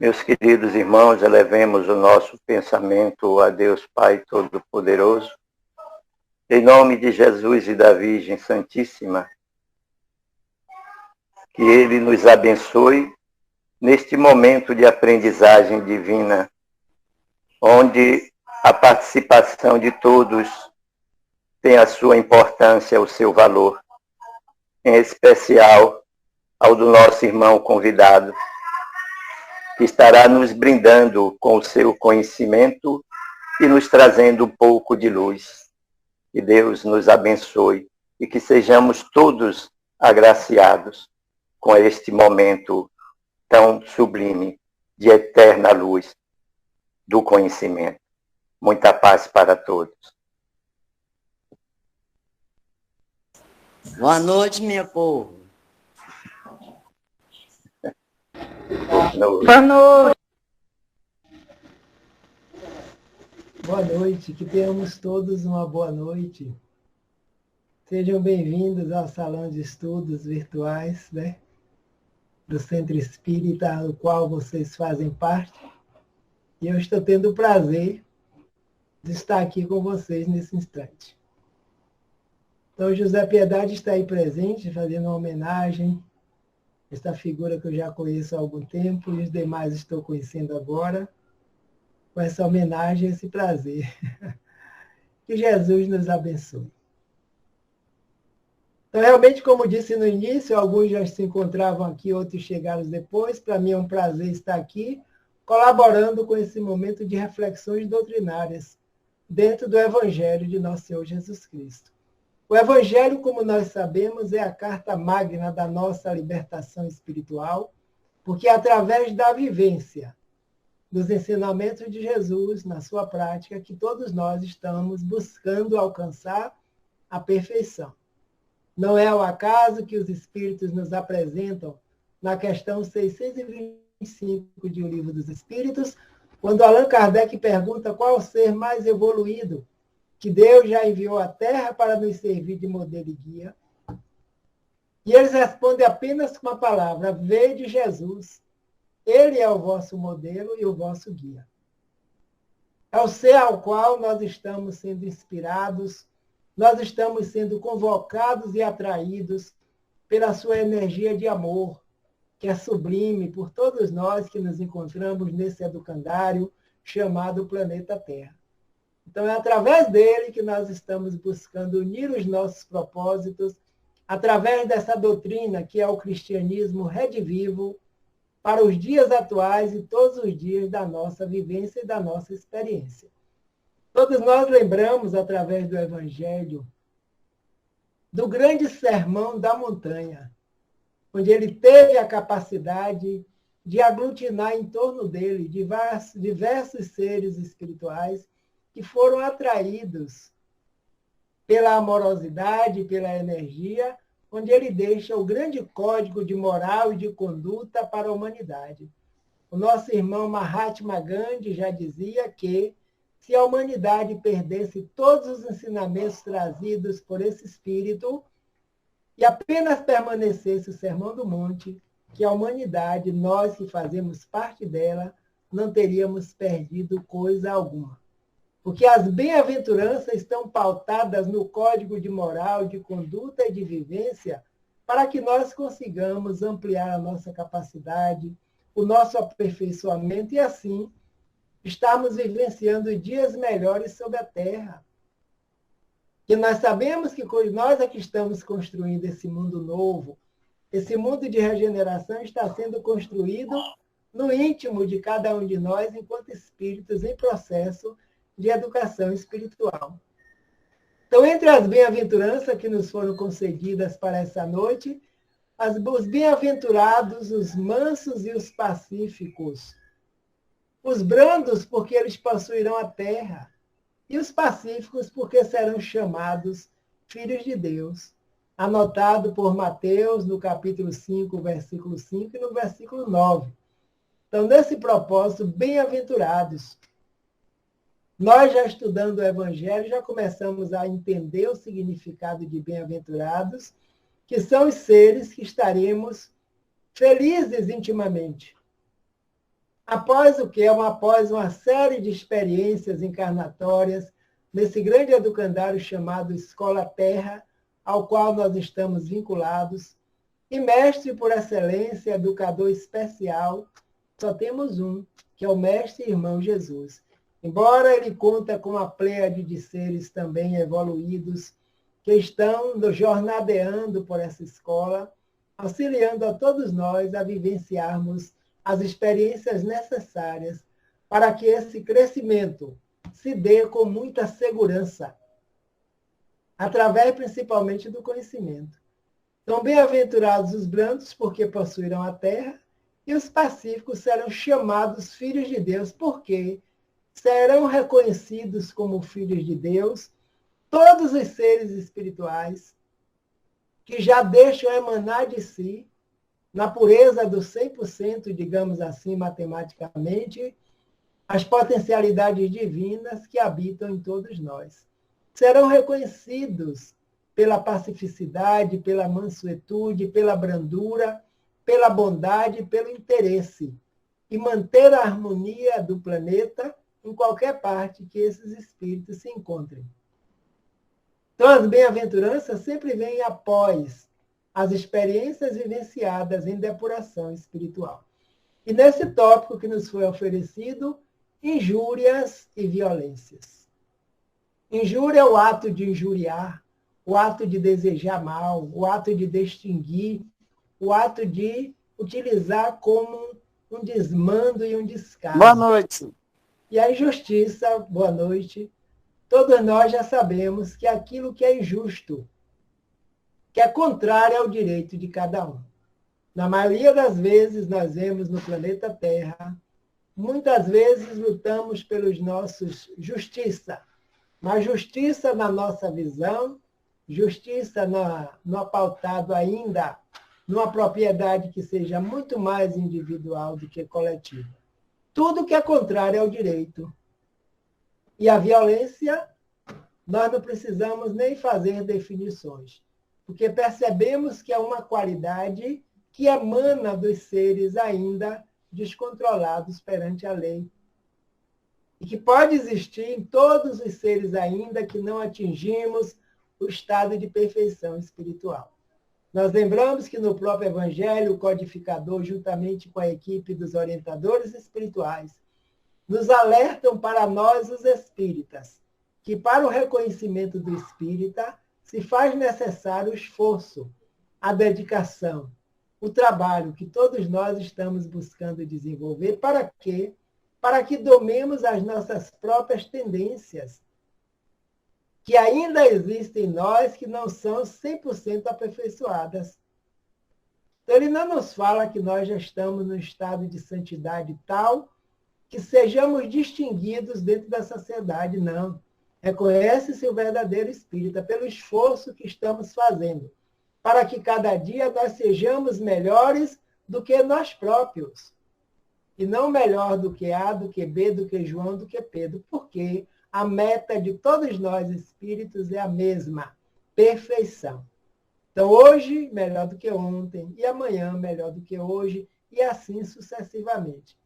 Meus queridos irmãos, elevemos o nosso pensamento a Deus Pai Todo-Poderoso. Em nome de Jesus e da Virgem Santíssima, que Ele nos abençoe neste momento de aprendizagem divina, onde a participação de todos tem a sua importância, o seu valor, em especial ao do nosso irmão convidado, que estará nos brindando com o seu conhecimento e nos trazendo um pouco de luz. Que Deus nos abençoe e que sejamos todos agraciados com este momento tão sublime de eterna luz do conhecimento. Muita paz para todos. Boa noite, meu povo. Boa noite. Boa noite, que tenhamos todos uma boa noite. Sejam bem-vindos ao Salão de Estudos Virtuais, do Centro Espírita, do qual vocês fazem parte. E eu estou tendo o prazer de estar aqui com vocês nesse instante. Então, José Piedade está aí presente, fazendo uma homenagem a esta figura que eu já conheço há algum tempo, e os demais estou conhecendo agora, com essa homenagem, esse prazer. Que Jesus nos abençoe. Então, realmente, como disse no início, alguns já se encontravam aqui, outros chegaram depois. Para mim é um prazer estar aqui, colaborando com esse momento de reflexões doutrinárias dentro do Evangelho de Nosso Senhor Jesus Cristo. O Evangelho, como nós sabemos, é a carta magna da nossa libertação espiritual, porque é através da vivência dos ensinamentos de Jesus, na sua prática, que todos nós estamos buscando alcançar a perfeição. Não é ao acaso que os Espíritos nos apresentam na questão 625 de O Livro dos Espíritos, quando Allan Kardec pergunta qual o ser mais evoluído que Deus já enviou à Terra para nos servir de modelo e guia. E eles respondem apenas com uma palavra: vede Jesus. Ele é o vosso modelo e o vosso guia. É o ser ao qual nós estamos sendo inspirados, nós estamos sendo convocados e atraídos pela sua energia de amor, que é sublime por todos nós que nos encontramos nesse educandário chamado planeta Terra. Então, é através dele que nós estamos buscando unir os nossos propósitos, através dessa doutrina que é o cristianismo redivivo, para os dias atuais e todos os dias da nossa vivência e da nossa experiência. Todos nós lembramos, através do Evangelho, do grande sermão da montanha, onde ele teve a capacidade de aglutinar em torno dele diversos seres espirituais que foram atraídos pela amorosidade, pela energia, onde ele deixa o grande código de moral e de conduta para a humanidade. O nosso irmão Mahatma Gandhi já dizia que, se a humanidade perdesse todos os ensinamentos trazidos por esse espírito e apenas permanecesse o Sermão do Monte, que a humanidade, nós que fazemos parte dela, não teríamos perdido coisa alguma. Porque as bem-aventuranças estão pautadas no código de moral, de conduta e de vivência, para que nós consigamos ampliar a nossa capacidade, o nosso aperfeiçoamento e, assim, estarmos vivenciando dias melhores sobre a Terra. Que nós sabemos que nós é que estamos construindo esse mundo novo, esse mundo de regeneração está sendo construído no íntimo de cada um de nós, enquanto espíritos em processo de educação espiritual. Então, entre as bem-aventuranças que nos foram concedidas para essa noite, os bem-aventurados, os mansos e os pacíficos. Os brandos, porque eles possuirão a terra, e os pacíficos, porque serão chamados filhos de Deus. Anotado por Mateus, no capítulo 5, versículo 5 e no versículo 9. Então, nesse propósito, bem-aventurados. Nós, já estudando o Evangelho, já começamos a entender o significado de bem-aventurados, que são os seres que estaremos felizes intimamente. Após o quê? Após uma série de experiências encarnatórias nesse grande educandário chamado Escola Terra, ao qual nós estamos vinculados, e mestre por excelência, educador especial, só temos um, que é o mestre e irmão Jesus. Embora ele conta com uma pleiade de seres também evoluídos, que estão nos jornadeando por essa escola, auxiliando a todos nós a vivenciarmos as experiências necessárias para que esse crescimento se dê com muita segurança, através principalmente do conhecimento. Então, bem-aventurados os brandos, porque possuirão a terra, e os pacíficos serão chamados filhos de Deus, porque serão reconhecidos como filhos de Deus todos os seres espirituais que já deixam emanar de si, na pureza do 100%, digamos assim, matematicamente, as potencialidades divinas que habitam em todos nós. Serão reconhecidos pela pacificidade, pela mansuetude, pela brandura, pela bondade, pelo interesse, e manter a harmonia do planeta em qualquer parte que esses espíritos se encontrem. Então, as bem-aventuranças sempre vêm após as experiências vivenciadas em depuração espiritual. E nesse tópico que nos foi oferecido, injúrias e violências. Injúria é o ato de injuriar, o ato de desejar mal, o ato de distinguir, o ato de utilizar como um desmando e um descaso. Boa noite. E a injustiça, boa noite, todos nós já sabemos que aquilo que é injusto, que é contrário ao direito de cada um. Na maioria das vezes, nós vemos no planeta Terra, muitas vezes lutamos pelos nossos justiça, mas justiça na nossa visão, justiça no pautado ainda numa propriedade que seja muito mais individual do que coletiva. Tudo que é contrário ao direito. E a violência, nós não precisamos nem fazer definições, porque percebemos que é uma qualidade que emana dos seres ainda descontrolados perante a lei. E que pode existir em todos os seres ainda que não atingimos o estado de perfeição espiritual. Nós lembramos que no próprio Evangelho, o codificador, juntamente com a equipe dos orientadores espirituais, nos alertam para nós, os espíritas, que para o reconhecimento do espírita se faz necessário o esforço, a dedicação, o trabalho que todos nós estamos buscando desenvolver. Para quê? Para que domemos as nossas próprias tendências, que ainda existem em nós, que não são 100% aperfeiçoadas. Então, ele não nos fala que nós já estamos no estado de santidade tal que sejamos distinguidos dentro da sociedade, não. Reconhece-se o verdadeiro espírita pelo esforço que estamos fazendo, para que cada dia nós sejamos melhores do que nós próprios. E não melhor do que A, do que B, do que João, do que Pedro. Porque a meta de todos nós espíritos é a mesma, perfeição. Então, hoje, melhor do que ontem, e amanhã, melhor do que hoje, e assim sucessivamente.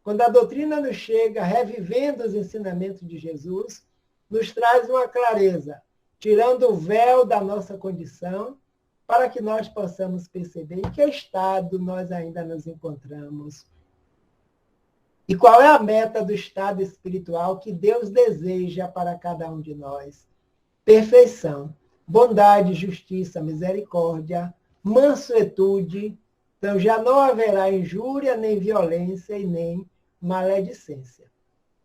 Quando a doutrina nos chega, revivendo os ensinamentos de Jesus, nos traz uma clareza, tirando o véu da nossa condição, para que nós possamos perceber em que estado nós ainda nos encontramos. E qual é a meta do estado espiritual que Deus deseja para cada um de nós? Perfeição, bondade, justiça, misericórdia, mansuetude. Então já não haverá injúria, nem violência e nem maledicência.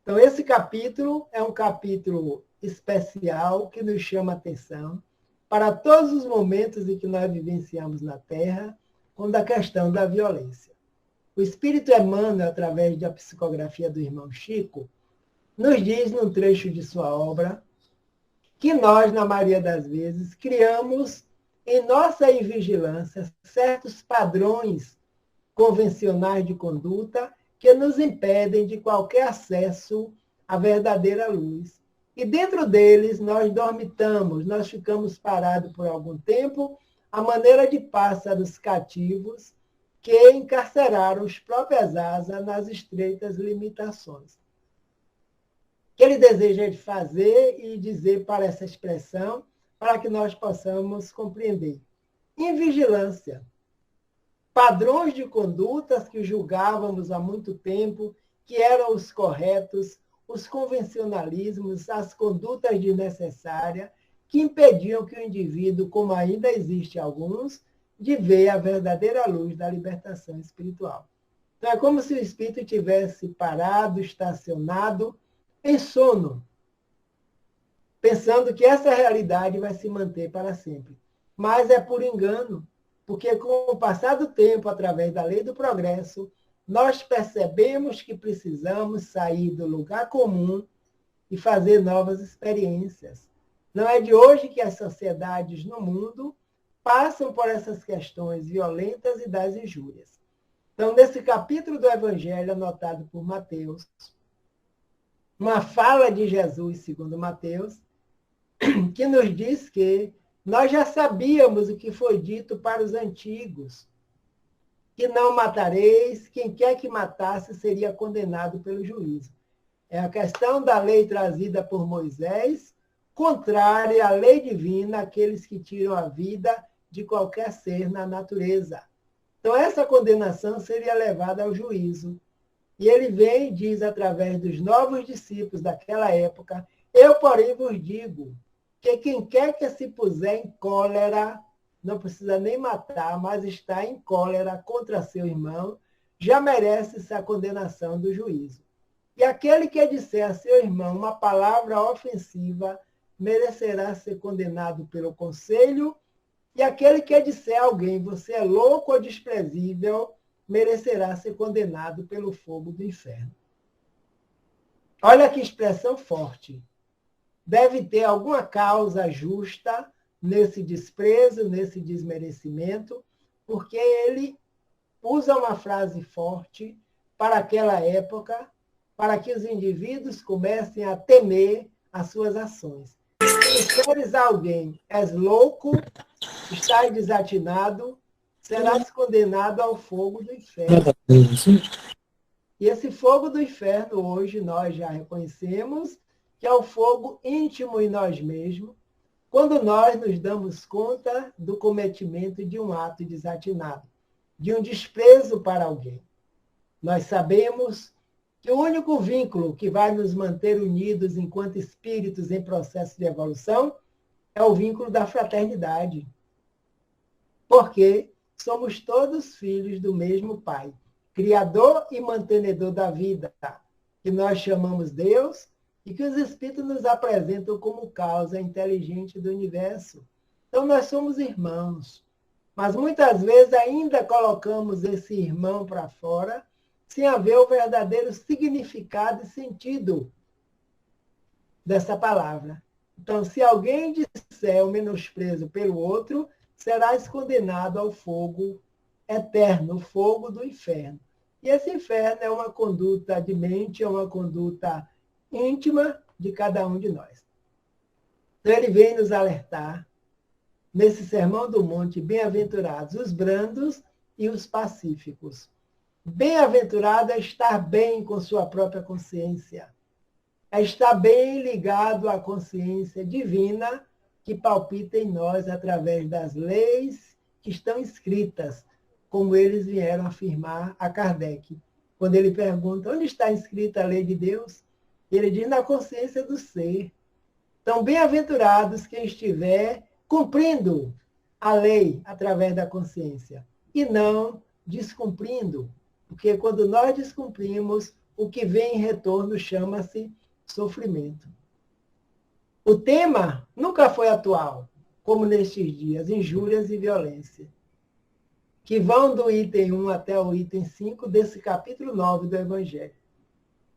Então esse capítulo é um capítulo especial que nos chama a atenção para todos os momentos em que nós vivenciamos na Terra, quando a questão da violência. O Espírito Emmanuel, através da psicografia do irmão Chico, nos diz, num trecho de sua obra, que nós, na maioria das vezes, criamos em nossa invigilância certos padrões convencionais de conduta que nos impedem de qualquer acesso à verdadeira luz. E dentro deles nós dormitamos, nós ficamos parados por algum tempo, à maneira de pássaros cativos, que encarceraram os próprios asas nas estreitas limitações. O que ele deseja fazer e dizer para essa expressão, para que nós possamos compreender? Invigilância. Padrões de condutas que julgávamos há muito tempo que eram os corretos, os convencionalismos, as condutas desnecessárias, que impediam que o indivíduo, como ainda existe alguns, de ver a verdadeira luz da libertação espiritual. Então, é como se o espírito tivesse parado, estacionado, em sono, pensando que essa realidade vai se manter para sempre. Mas é por engano, porque com o passar do tempo, através da lei do progresso, nós percebemos que precisamos sair do lugar comum e fazer novas experiências. Não é de hoje que as sociedades no mundo passam por essas questões violentas e das injúrias. Então, nesse capítulo do Evangelho, anotado por Mateus, uma fala de Jesus, segundo Mateus, que nos diz que nós já sabíamos o que foi dito para os antigos, que não matareis, quem quer que matasse seria condenado pelo juízo. É a questão da lei trazida por Moisés, contrária à lei divina, aqueles que tiram a vida de qualquer ser na natureza. Então, essa condenação seria levada ao juízo. E ele vem e diz, através dos novos discípulos daquela época, eu, porém, vos digo que quem quer que se puser em cólera, não precisa nem matar, mas está em cólera contra seu irmão, já merece essa condenação do juízo. E aquele que disser a seu irmão uma palavra ofensiva, merecerá ser condenado pelo conselho, e aquele que disser a alguém, você é louco ou desprezível, merecerá ser condenado pelo fogo do inferno. Olha que expressão forte. Deve ter alguma causa justa nesse desprezo, nesse desmerecimento, porque ele usa uma frase forte para aquela época, para que os indivíduos comecem a temer as suas ações. Se disseres a alguém, és louco, estás desatinado, serás condenado ao fogo do inferno. E esse fogo do inferno, hoje, nós já reconhecemos que é o fogo íntimo em nós mesmos, quando nós nos damos conta do cometimento de um ato desatinado, de um desprezo para alguém. Nós sabemos que o único vínculo que vai nos manter unidos enquanto espíritos em processo de evolução é o vínculo da fraternidade. Porque somos todos filhos do mesmo Pai, Criador e mantenedor da vida, que nós chamamos Deus e que os Espíritos nos apresentam como causa inteligente do universo. Então, nós somos irmãos, mas muitas vezes ainda colocamos esse irmão para fora sem haver o verdadeiro significado e sentido dessa palavra. Então, se alguém disser o menosprezo pelo outro, serás condenado ao fogo eterno, o fogo do inferno. E esse inferno é uma conduta de mente, é uma conduta íntima de cada um de nós. Então, ele vem nos alertar, nesse Sermão do Monte, bem-aventurados os brandos e os pacíficos. Bem-aventurado é estar bem com sua própria consciência, é estar bem ligado à consciência divina que palpita em nós através das leis que estão escritas, como eles vieram afirmar a Kardec. Quando ele pergunta, onde está escrita a lei de Deus? Ele diz, na consciência do ser. Então, bem-aventurados quem estiver cumprindo a lei através da consciência e não descumprindo. Porque quando nós descumprimos, o que vem em retorno chama-se sofrimento. O tema nunca foi atual, como nestes dias, injúrias e violência, que vão do item 1 até o item 5 desse capítulo 9 do Evangelho.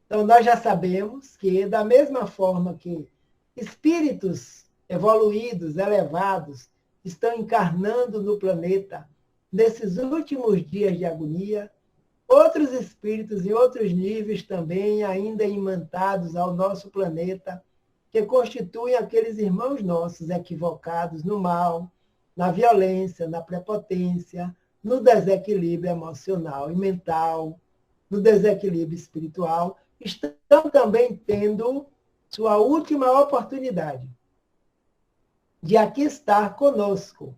Então, nós já sabemos que, da mesma forma que espíritos evoluídos, elevados, estão encarnando no planeta nesses últimos dias de agonia, outros espíritos em outros níveis também, ainda imantados ao nosso planeta, que constituem aqueles irmãos nossos equivocados no mal, na violência, na prepotência, no desequilíbrio emocional e mental, no desequilíbrio espiritual, estão também tendo sua última oportunidade de aqui estar conosco,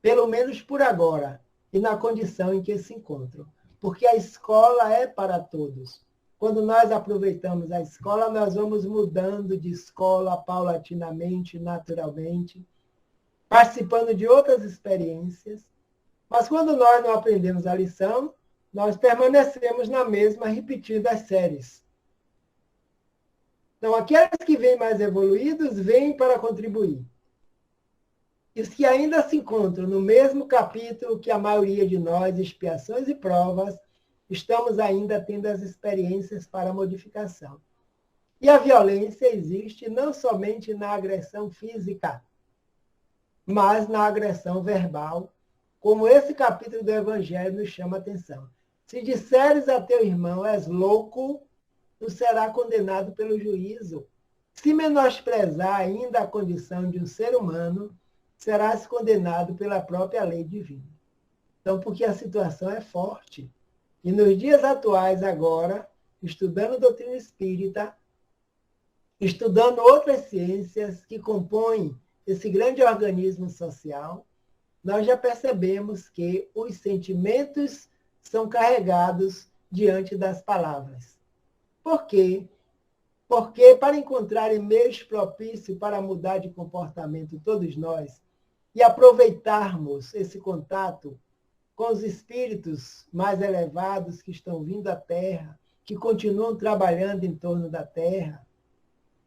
pelo menos por agora, e na condição em que se encontram. Porque a escola é para todos. Quando nós aproveitamos a escola, nós vamos mudando de escola paulatinamente, naturalmente, participando de outras experiências. Mas quando nós não aprendemos a lição, nós permanecemos na mesma, repetindo as séries. Então, aqueles que vêm mais evoluídos, vêm para contribuir. E os que ainda se encontram no mesmo capítulo que a maioria de nós, expiações e provas, estamos ainda tendo as experiências para modificação. E a violência existe não somente na agressão física, mas na agressão verbal, como esse capítulo do Evangelho nos chama a atenção. Se disseres a teu irmão, és louco, tu serás condenado pelo juízo. Se menosprezar ainda a condição de um ser humano, serás condenado pela própria lei divina. Então, porque a situação é forte. E nos dias atuais, agora, estudando doutrina espírita, estudando outras ciências que compõem esse grande organismo social, nós já percebemos que os sentimentos são carregados diante das palavras. Por quê? Porque para encontrarem meios propícios para mudar de comportamento todos nós e aproveitarmos esse contato com os espíritos mais elevados que estão vindo à Terra, que continuam trabalhando em torno da Terra,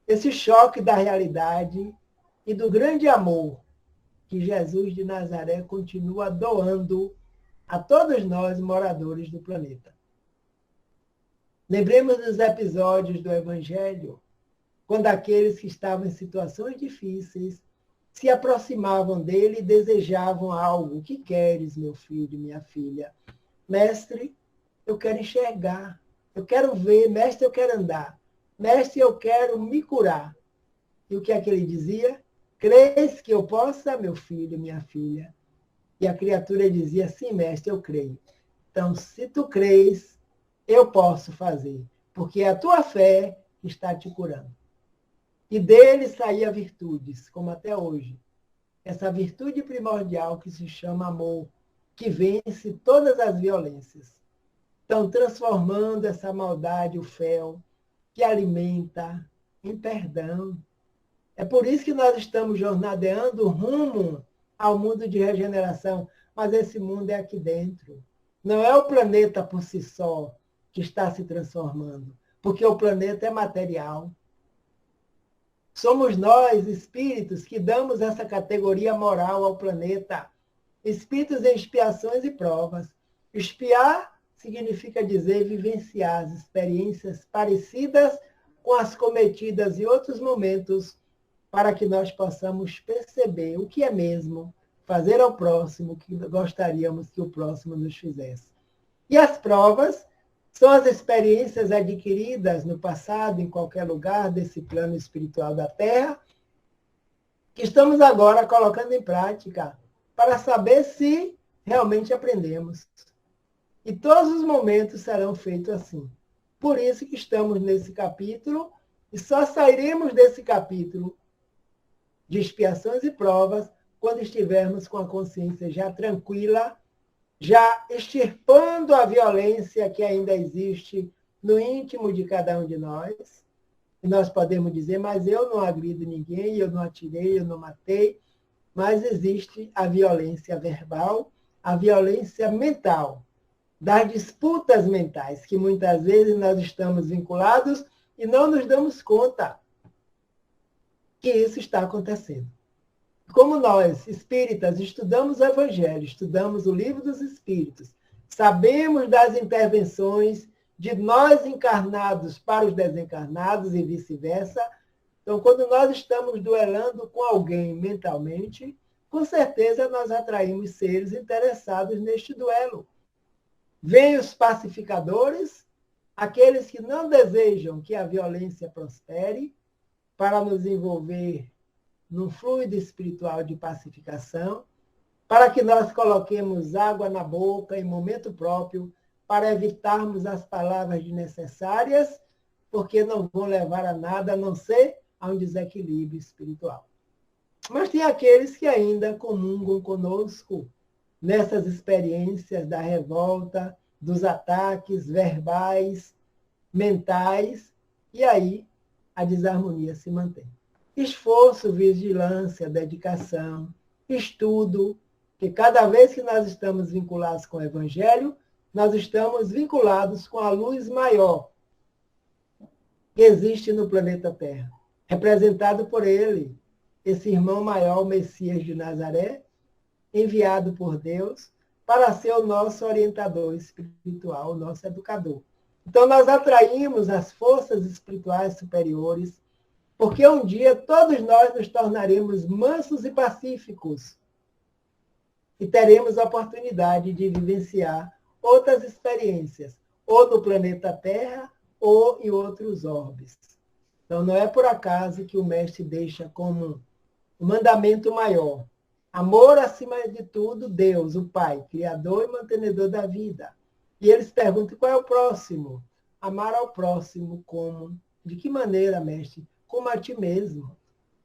esse choque da realidade e do grande amor que Jesus de Nazaré continua doando a todos nós, moradores do planeta. Lembremos dos episódios do Evangelho, quando aqueles que estavam em situações difíceis se aproximavam dele e desejavam algo. O que queres, meu filho, minha filha? Mestre, eu quero enxergar, eu quero ver, mestre, eu quero andar, mestre, eu quero me curar. E o que é que ele dizia? Crês que eu possa, meu filho, minha filha? E a criatura dizia, sim, mestre, eu creio. Então, se tu crês, eu posso fazer, porque é a tua fé está te curando. E dele saía virtudes, como até hoje. Essa virtude primordial que se chama amor, que vence todas as violências. Então, transformando essa maldade, o fel, que alimenta, em perdão. É por isso que nós estamos jornadeando rumo ao mundo de regeneração, mas esse mundo é aqui dentro. Não é o planeta por si só que está se transformando, porque o planeta é material. Somos nós, espíritos, que damos essa categoria moral ao planeta. Espíritos em expiações e provas. Expiar significa dizer vivenciar as experiências parecidas com as cometidas em outros momentos, para que nós possamos perceber o que é mesmo fazer ao próximo o que gostaríamos que o próximo nos fizesse. E as provas são as experiências adquiridas no passado, em qualquer lugar desse plano espiritual da Terra, que estamos agora colocando em prática para saber se realmente aprendemos. E todos os momentos serão feitos assim. Por isso que estamos nesse capítulo, e só sairemos desse capítulo de expiações e provas quando estivermos com a consciência já tranquila, já extirpando a violência que ainda existe no íntimo de cada um de nós. E nós podemos dizer, mas eu não agrido ninguém, eu não atirei, eu não matei, mas existe a violência verbal, a violência mental, das disputas mentais, que muitas vezes nós estamos vinculados e não nos damos conta que isso está acontecendo. Como nós, espíritas, estudamos o Evangelho, estudamos o Livro dos Espíritos, sabemos das intervenções de nós encarnados para os desencarnados e vice-versa. Então, quando nós estamos duelando com alguém mentalmente, com certeza nós atraímos seres interessados neste duelo. Vêm os pacificadores, aqueles que não desejam que a violência prospere, para nos envolver num fluido espiritual de pacificação, para que nós coloquemos água na boca em momento próprio, para evitarmos as palavras desnecessárias, porque não vão levar a nada, a não ser a um desequilíbrio espiritual. Mas tem aqueles que ainda comungam conosco nessas experiências da revolta, dos ataques verbais, mentais, e aí a desarmonia se mantém. Esforço, vigilância, dedicação, estudo, que cada vez que nós estamos vinculados com o Evangelho, nós estamos vinculados com a luz maior que existe no planeta Terra, representado por ele, esse irmão maior, o Messias de Nazaré, enviado por Deus para ser o nosso orientador espiritual, o nosso educador. Então, nós atraímos as forças espirituais superiores, porque um dia todos nós nos tornaremos mansos e pacíficos e teremos a oportunidade de vivenciar outras experiências, ou no planeta Terra, ou em outros orbes. Então, não é por acaso que o Mestre deixa como o mandamento maior: amor acima de tudo, Deus, o Pai, Criador e mantenedor da vida. E eles perguntam: qual é o próximo? Amar ao próximo como? De que maneira, Mestre? Como a ti mesmo.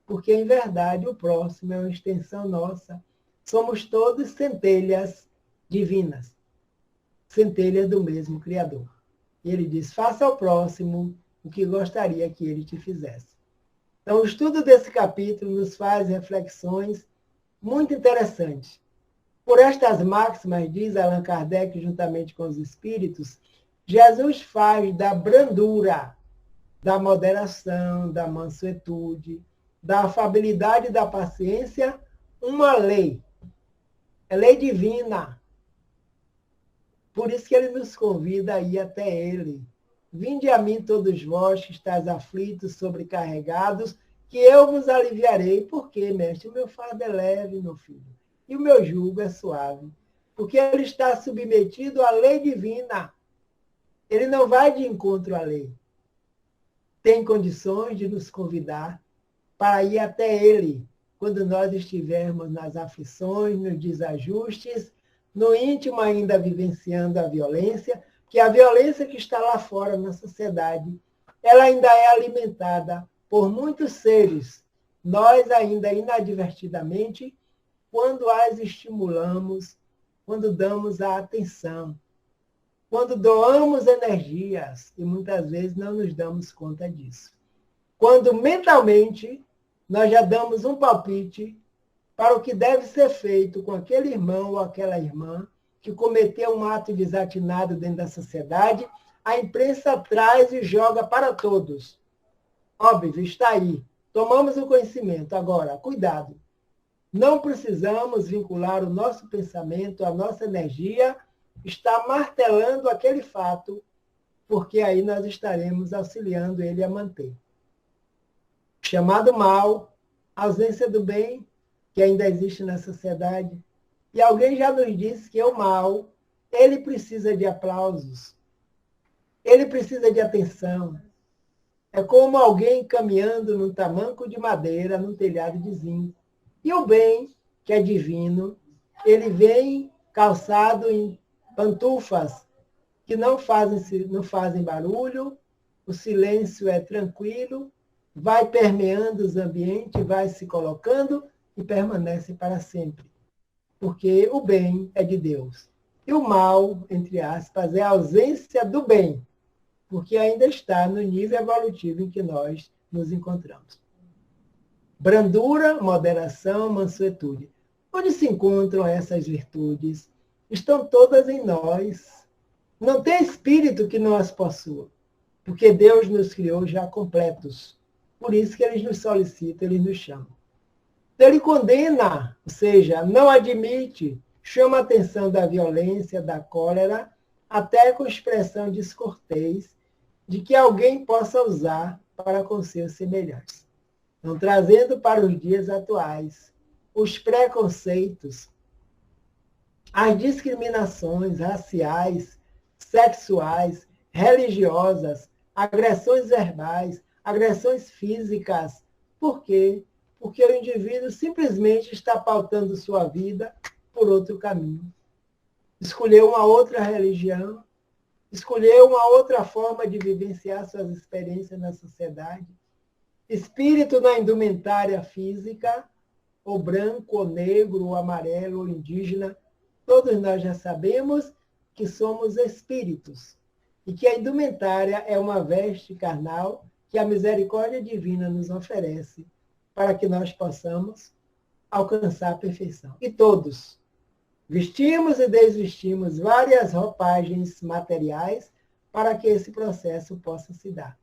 Porque, em verdade, o próximo é uma extensão nossa. Somos todos centelhas divinas, centelhas do mesmo Criador. E ele diz: faça ao próximo o que gostaria que ele te fizesse. Então, o estudo desse capítulo nos faz reflexões muito interessantes. Por estas máximas, diz Allan Kardec, juntamente com os espíritos, Jesus faz da brandura, da moderação, da mansuetude, da afabilidade e da paciência uma lei. É lei divina. Por isso que ele nos convida a ir até ele. Vinde a mim todos vós que estáis aflitos, sobrecarregados, que eu vos aliviarei. Por quê, mestre? O meu fardo é leve, meu filho, e o meu jugo é suave. Porque ele está submetido à lei divina. Ele não vai de encontro à lei. Tem condições de nos convidar para ir até ele, quando nós estivermos nas aflições, nos desajustes, no íntimo ainda vivenciando a violência, que a violência que está lá fora na sociedade, ela ainda é alimentada por muitos seres. Nós ainda inadvertidamente, quando as estimulamos, quando damos a atenção, quando doamos energias, e muitas vezes não nos damos conta disso. Quando mentalmente nós já damos um palpite para o que deve ser feito com aquele irmão ou aquela irmã que cometeu um ato desatinado dentro da sociedade, a imprensa traz e joga para todos. Óbvio, está aí. Tomamos o conhecimento. Agora, cuidado. Não precisamos vincular o nosso pensamento, a nossa energia, está martelando aquele fato, porque aí nós estaremos auxiliando ele a manter. Chamado mal, ausência do bem, que ainda existe na sociedade. E alguém já nos disse que o mal, ele precisa de aplausos, ele precisa de atenção. É como alguém caminhando num tamanco de madeira, num telhado de zinco. E o bem, que é divino, ele vem calçado em pantufas que não fazem barulho, o silêncio é tranquilo, vai permeando os ambientes, vai se colocando e permanece para sempre. Porque o bem é de Deus. E o mal, entre aspas, é a ausência do bem, porque ainda está no nível evolutivo em que nós nos encontramos. Brandura, moderação, mansuetude. Onde se encontram essas virtudes? Estão todas em nós. Não tem espírito que não as possua, porque Deus nos criou já completos. Por isso que ele nos solicita, ele nos chama. Então, ele condena, ou seja, não admite, chama a atenção da violência, da cólera, até com expressão descortês, de que alguém possa usar para com seus semelhantes. Então, trazendo para os dias atuais os preconceitos, as discriminações raciais, sexuais, religiosas, agressões verbais, agressões físicas. Por quê? Porque o indivíduo simplesmente está pautando sua vida por outro caminho. Escolheu uma outra religião, escolheu uma outra forma de vivenciar suas experiências na sociedade. Espírito na indumentária física, ou branco, ou negro, ou amarelo, ou indígena, todos nós já sabemos que somos espíritos e que a indumentária é uma veste carnal que a misericórdia divina nos oferece para que nós possamos alcançar a perfeição. E todos vestimos e desvestimos várias roupagens materiais para que esse processo possa se dar.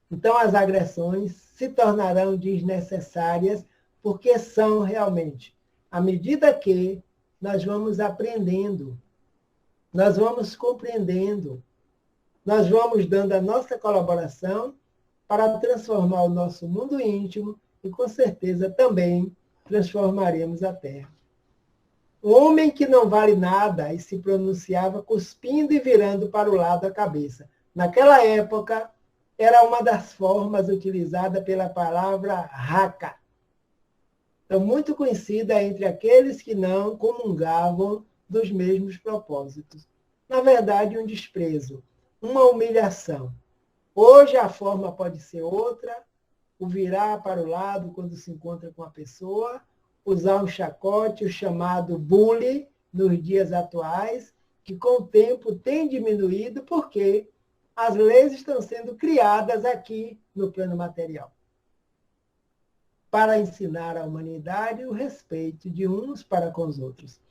Então, as agressões se tornarão desnecessárias, porque são realmente, à medida que nós vamos aprendendo, nós vamos compreendendo, nós vamos dando a nossa colaboração para transformar o nosso mundo íntimo e, com certeza, também transformaremos a Terra. O homem que não vale nada e se pronunciava cuspindo e virando para o lado a cabeça. Naquela época, era uma das formas utilizada pela palavra raca. Então, muito conhecida entre aqueles que não comungavam dos mesmos propósitos. Na verdade, um desprezo, uma humilhação. Hoje a forma pode ser outra, o virar para o lado quando se encontra com a pessoa, usar um chacote, o chamado bullying, nos dias atuais, que com o tempo tem diminuído porque as leis estão sendo criadas aqui no plano material para ensinar à humanidade o respeito de uns para com os outros.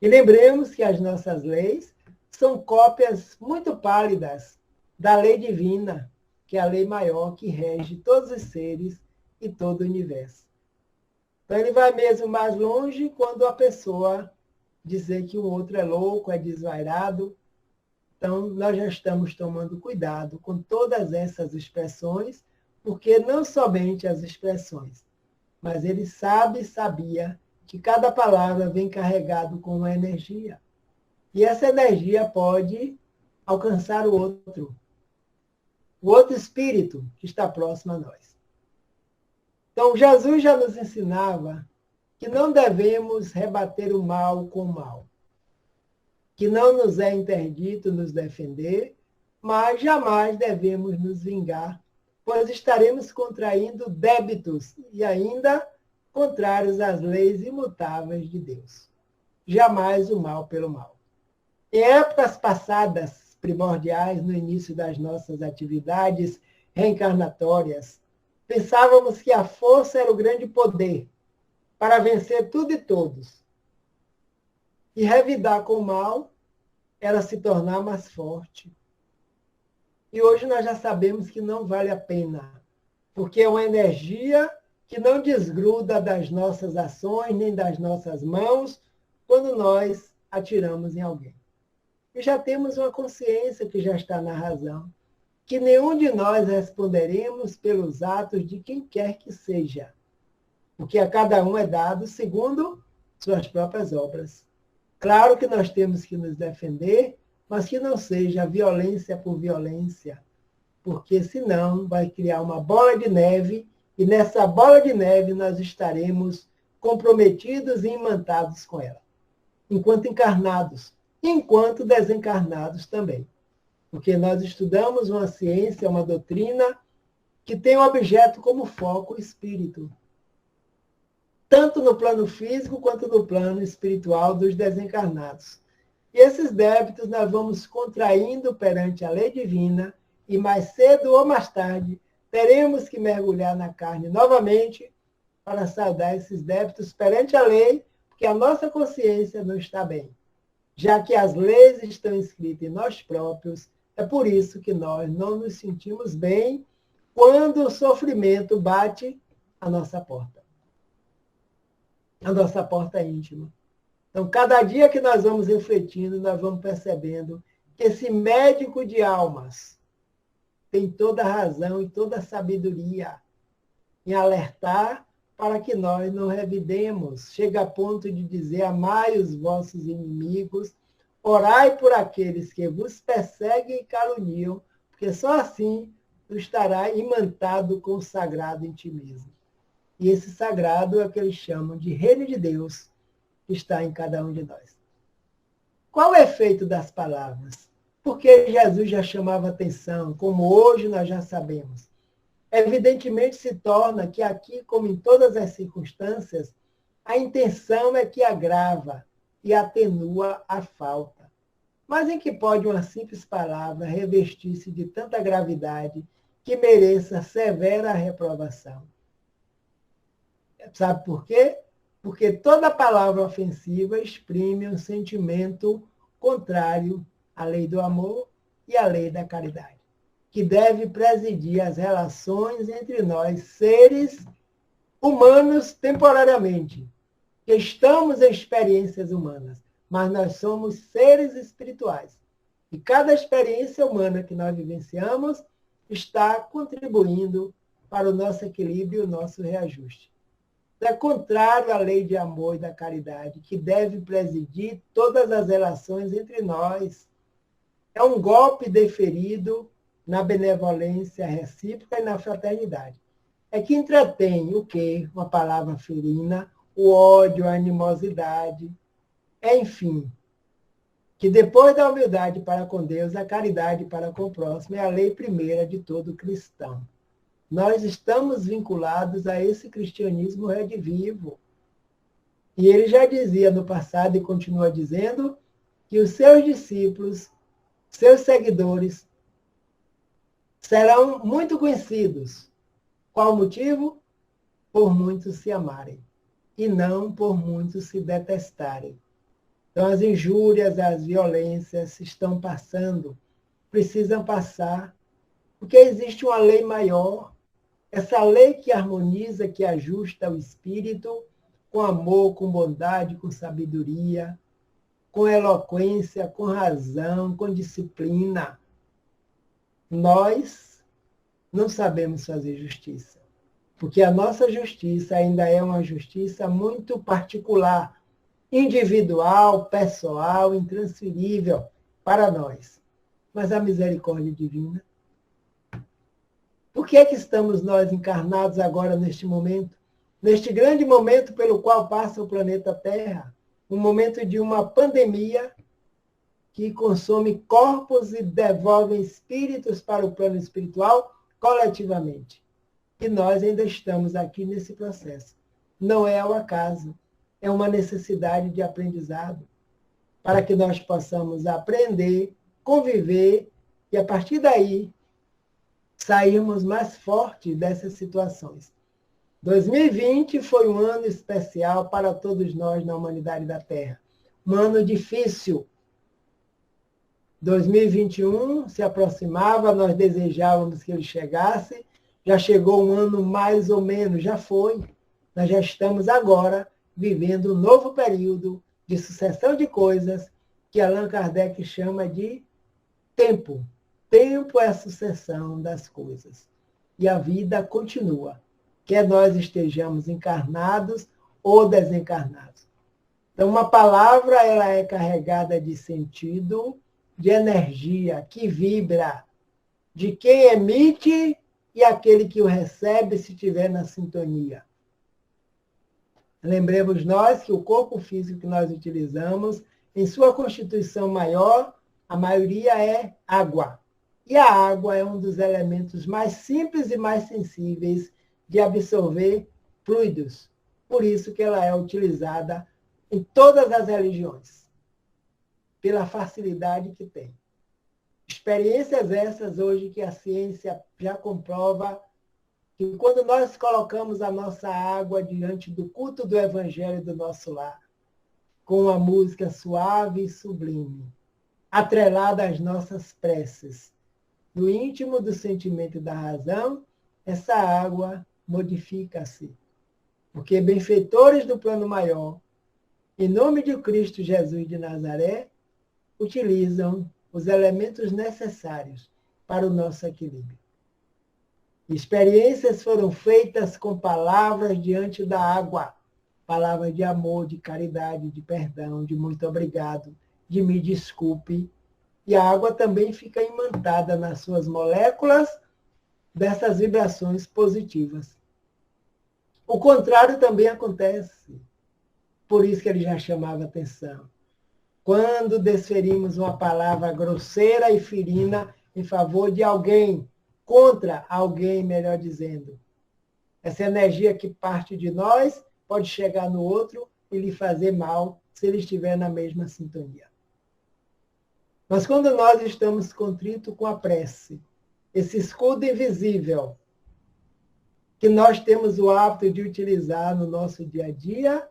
E lembremos que as nossas leis são cópias muito pálidas da lei divina, que é a lei maior que rege todos os seres e todo o universo. Então, ele vai mesmo mais longe quando a pessoa dizer que o outro é louco, é desvairado. Então, nós já estamos tomando cuidado com todas essas expressões, porque não somente as expressões, mas ele sabia que cada palavra vem carregado com uma energia. E essa energia pode alcançar o outro espírito que está próximo a nós. Então, Jesus já nos ensinava que não devemos rebater o mal com o mal, que não nos é interdito nos defender, mas jamais devemos nos vingar, pois estaremos contraindo débitos e ainda contrários às leis imutáveis de Deus. Jamais o mal pelo mal. Em épocas passadas, primordiais, no início das nossas atividades reencarnatórias, pensávamos que a força era o grande poder para vencer tudo e todos. E revidar com o mal era se tornar mais forte. E hoje nós já sabemos que não vale a pena, porque é uma energia que não desgruda das nossas ações, nem das nossas mãos, quando nós atiramos em alguém. E já temos uma consciência que já está na razão, que nenhum de nós responderemos pelos atos de quem quer que seja, porque a cada um é dado segundo suas próprias obras. Claro que nós temos que nos defender, mas que não seja violência por violência, porque senão vai criar uma bola de neve, e nessa bola de neve nós estaremos comprometidos e imantados com ela, enquanto encarnados, enquanto desencarnados também. Porque nós estudamos uma ciência, uma doutrina, que tem o objeto como foco o espírito, tanto no plano físico quanto no plano espiritual dos desencarnados. E esses débitos nós vamos contraindo perante a lei divina, e mais cedo ou mais tarde teremos que mergulhar na carne novamente para saldar esses débitos perante a lei, porque a nossa consciência não está bem. Já que as leis estão escritas em nós próprios, é por isso que nós não nos sentimos bem quando o sofrimento bate à nossa porta. A nossa porta íntima. Então, cada dia que nós vamos refletindo, nós vamos percebendo que esse médico de almas tem toda a razão e toda a sabedoria em alertar para que nós não revidemos. Chega a ponto de dizer: amai os vossos inimigos, orai por aqueles que vos perseguem e caluniam, porque só assim tu estarás imantado com o sagrado em ti mesmo. E esse sagrado é o que eles chamam de reino de Deus, está em cada um de nós. Qual o efeito das palavras? Porque Jesus já chamava atenção, como hoje nós já sabemos. Evidentemente se torna que aqui, como em todas as circunstâncias, a intenção é que agrava e atenua a falta. Mas em que pode uma simples palavra revestir-se de tanta gravidade que mereça severa reprovação? Sabe por quê? Porque toda palavra ofensiva exprime um sentimento contrário à lei do amor e à lei da caridade, que deve presidir as relações entre nós, seres humanos temporariamente, que estamos em experiências humanas, mas nós somos seres espirituais. E cada experiência humana que nós vivenciamos está contribuindo para o nosso equilíbrio e o nosso reajuste. É contrário à lei de amor e da caridade, que deve presidir todas as relações entre nós. É um golpe deferido na benevolência recíproca e na fraternidade. É que entretém o quê? Uma palavra ferina, o ódio, a animosidade. Enfim, que depois da humildade para com Deus, a caridade para com o próximo é a lei primeira de todo cristão. Nós estamos vinculados a esse cristianismo redivivo. E ele já dizia no passado e continua dizendo que os seus discípulos, seus seguidores, serão muito conhecidos. Qual o motivo? Por muitos se amarem, e não por muitos se detestarem. Então, as injúrias, as violências estão passando, precisam passar, porque existe uma lei maior, essa lei que harmoniza, que ajusta o espírito com amor, com bondade, com sabedoria, com eloquência, com razão, com disciplina. Nós não sabemos fazer justiça, porque a nossa justiça ainda é uma justiça muito particular, individual, pessoal, intransferível para nós. Mas a misericórdia divina. Por que é que estamos nós encarnados agora neste momento? Neste grande momento pelo qual passa o planeta Terra, um momento de uma pandemia que consome corpos e devolve espíritos para o plano espiritual coletivamente. E nós ainda estamos aqui nesse processo. Não é ao acaso, é uma necessidade de aprendizado, para que nós possamos aprender, conviver e, a partir daí, sairmos mais fortes dessas situações. 2020 foi um ano especial para todos nós na humanidade da Terra. Um ano difícil. 2021 se aproximava, nós desejávamos que ele chegasse. Já chegou um ano mais ou menos, já foi. Nós já estamos agora vivendo um novo período de sucessão de coisas que Allan Kardec chama de tempo. Tempo é a sucessão das coisas. E a vida continua, quer nós estejamos encarnados ou desencarnados. Então, uma palavra ela é carregada de sentido, de energia, que vibra, de quem emite e aquele que o recebe, se estiver na sintonia. Lembremos nós que o corpo físico que nós utilizamos, em sua constituição maior, a maioria é água. E a água é um dos elementos mais simples e mais sensíveis de absorver fluidos. Por isso que ela é utilizada em todas as religiões, pela facilidade que tem. Experiências essas hoje que a ciência já comprova que quando nós colocamos a nossa água diante do culto do Evangelho do nosso lar, com uma música suave e sublime, atrelada às nossas preces, no íntimo do sentimento e da razão, essa água modifica-se. Porque benfeitores do plano maior, em nome de Cristo Jesus de Nazaré, utilizam os elementos necessários para o nosso equilíbrio. Experiências foram feitas com palavras diante da água, palavras de amor, de caridade, de perdão, de muito obrigado, de me desculpe. E a água também fica imantada nas suas moléculas dessas vibrações positivas. O contrário também acontece. Por isso que ele já chamava atenção. Quando desferimos uma palavra grosseira e ferina em favor de alguém, contra alguém, melhor dizendo, essa energia que parte de nós pode chegar no outro e lhe fazer mal se ele estiver na mesma sintonia. Mas quando nós estamos contritos com a prece, esse escudo invisível que nós temos o hábito de utilizar no nosso dia a dia,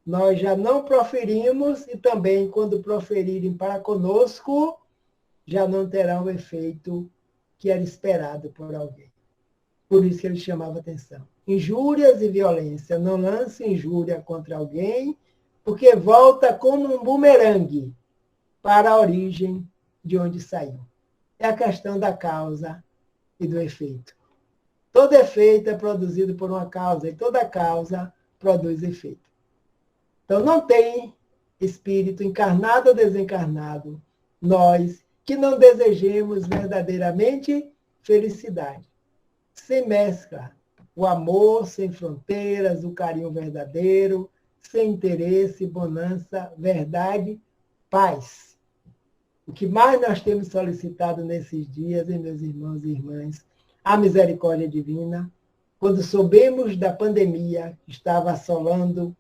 nós já não proferimos e também, quando proferirem para conosco, já não terá o efeito que era esperado por alguém. Por isso que ele chamava atenção. Injúrias e violência. Não lance injúria contra alguém, porque volta como um bumerangue para a origem de onde saiu. É a questão da causa e do efeito. Todo efeito é produzido por uma causa, e toda causa produz efeito. Então, não tem espírito encarnado ou desencarnado, nós que não desejemos verdadeiramente felicidade. Sem mescla, o amor sem fronteiras, o carinho verdadeiro, sem interesse, bonança, verdade, paz. O que mais nós temos solicitado nesses dias, meus irmãos e irmãs, a misericórdia divina, quando soubemos da pandemia que estava assolando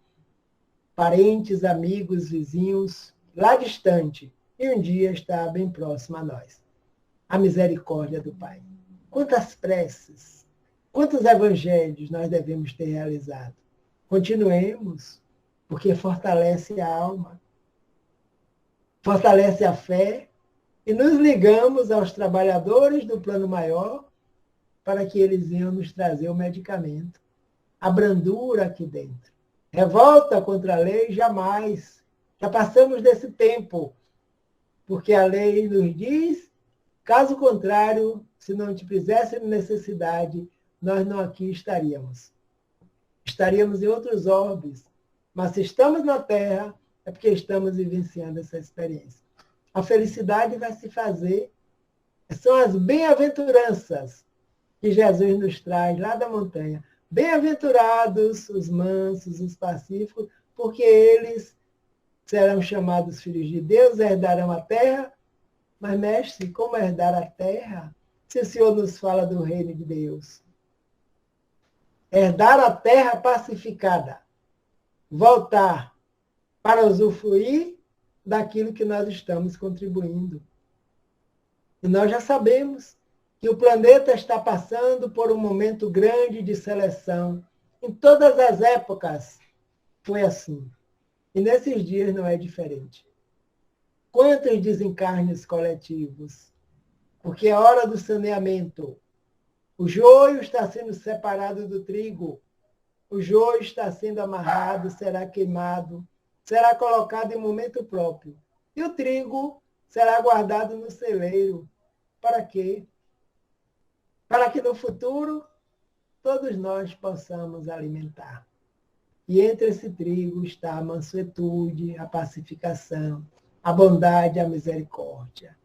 parentes, amigos, vizinhos, lá distante, e um dia está bem próximo a nós. A misericórdia do Pai. Quantas preces, quantos evangelhos nós devemos ter realizado? Continuemos, porque fortalece a alma, fortalece a fé, e nos ligamos aos trabalhadores do plano maior para que eles venham nos trazer o medicamento, a brandura aqui dentro. Revolta contra a lei, jamais. Já passamos desse tempo, porque a lei nos diz, caso contrário, se não tivesse necessidade, nós não aqui estaríamos. Estaríamos em outros orbes, mas se estamos na Terra, é porque estamos vivenciando essa experiência. A felicidade vai se fazer, são as bem-aventuranças que Jesus nos traz lá da montanha. Bem-aventurados os mansos, os pacíficos, porque eles serão chamados filhos de Deus, herdarão a terra. Mas, mestre, como herdar a terra se o Senhor nos fala do reino de Deus? Herdar a terra pacificada, voltar para usufruir daquilo que nós estamos contribuindo. E nós já sabemos que o planeta está passando por um momento grande de seleção. Em todas as épocas foi assim. E nesses dias não é diferente. Quantos desencarnes coletivos? Porque é hora do saneamento. O joio está sendo separado do trigo. O joio está sendo amarrado, será queimado, será colocado em momento próprio. E o trigo será guardado no celeiro. Para quê? Para que no futuro todos nós possamos alimentar. E entre esse trigo está a mansuetude, a pacificação, a bondade, a misericórdia,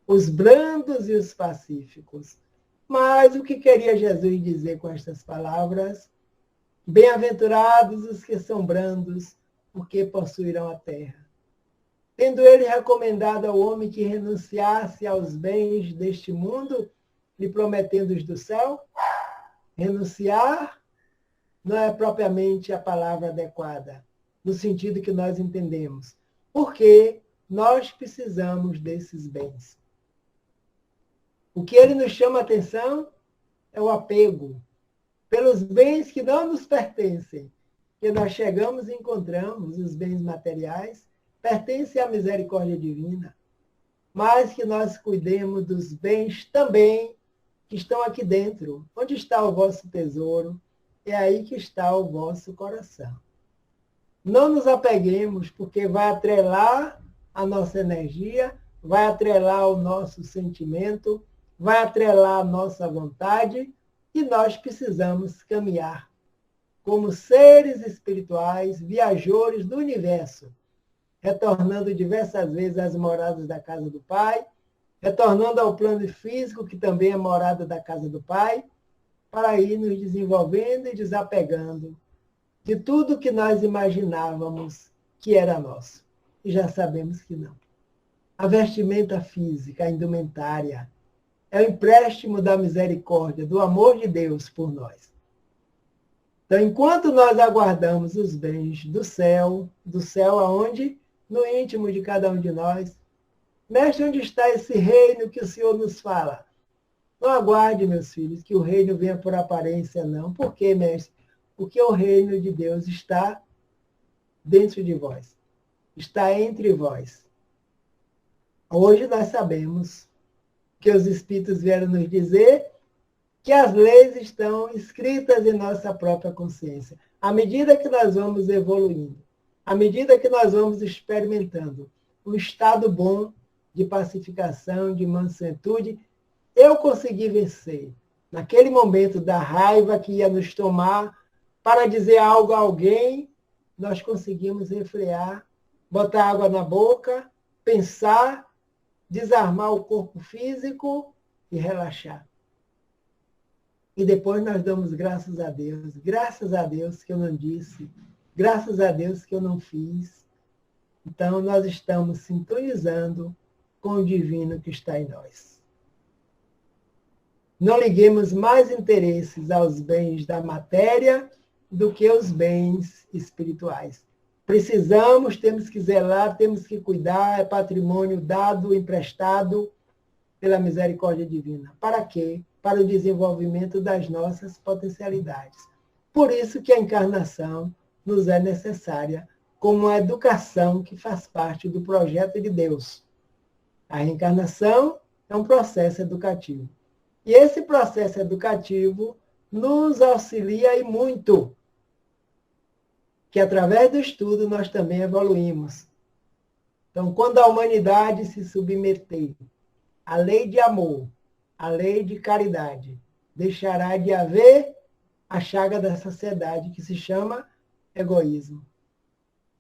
os brandos e os pacíficos. Mas o que queria Jesus dizer com estas palavras? Bem-aventurados os que são brandos, porque possuirão a terra. Tendo ele recomendado ao homem que renunciasse aos bens deste mundo, lhe prometendo os do céu, renunciar não é propriamente a palavra adequada, no sentido que nós entendemos, porque nós precisamos desses bens. O que ele nos chama a atenção é o apego pelos bens que não nos pertencem, que nós chegamos e encontramos os bens materiais, pertencem à misericórdia divina, mas que nós cuidemos dos bens também que estão aqui dentro. Onde está o vosso tesouro? É aí que está o vosso coração. Não nos apeguemos, porque vai atrelar a nossa energia, vai atrelar o nosso sentimento, vai atrelar a nossa vontade, e nós precisamos caminhar como seres espirituais, viajores do universo, retornando diversas vezes às moradas da casa do Pai, retornando ao plano físico, que também é morada da casa do Pai, para ir nos desenvolvendo e desapegando de tudo que nós imaginávamos que era nosso. E já sabemos que não. A vestimenta física, a indumentária, é o empréstimo da misericórdia, do amor de Deus por nós. Então, enquanto nós aguardamos os bens do céu aonde? No íntimo de cada um de nós. Mestre, onde está esse reino que o Senhor nos fala? Não aguarde, meus filhos, que o reino venha por aparência, não. Por quê, mestre? Porque o reino de Deus está dentro de vós. Está entre vós. Hoje nós sabemos que os Espíritos vieram nos dizer que as leis estão escritas em nossa própria consciência. À medida que nós vamos evoluindo, à medida que nós vamos experimentando um estado bom de pacificação, de mansuetude, eu consegui vencer. Naquele momento da raiva que ia nos tomar para dizer algo a alguém, nós conseguimos refrear, botar água na boca, pensar, desarmar o corpo físico e relaxar. E depois nós damos graças a Deus que eu não disse, graças a Deus que eu não fiz. Então, nós estamos sintonizando com o divino que está em nós. Não liguemos mais interesses aos bens da matéria do que aos bens espirituais. Precisamos, temos que zelar, temos que cuidar, é patrimônio dado, emprestado pela misericórdia divina. Para quê? Para o desenvolvimento das nossas potencialidades. Por isso que a encarnação nos é necessária como uma educação que faz parte do projeto de Deus. A reencarnação é um processo educativo. E esse processo educativo nos auxilia e muito, que através do estudo nós também evoluímos. Então, quando a humanidade se submeter à lei de amor, à lei de caridade, deixará de haver a chaga da sociedade, que se chama egoísmo.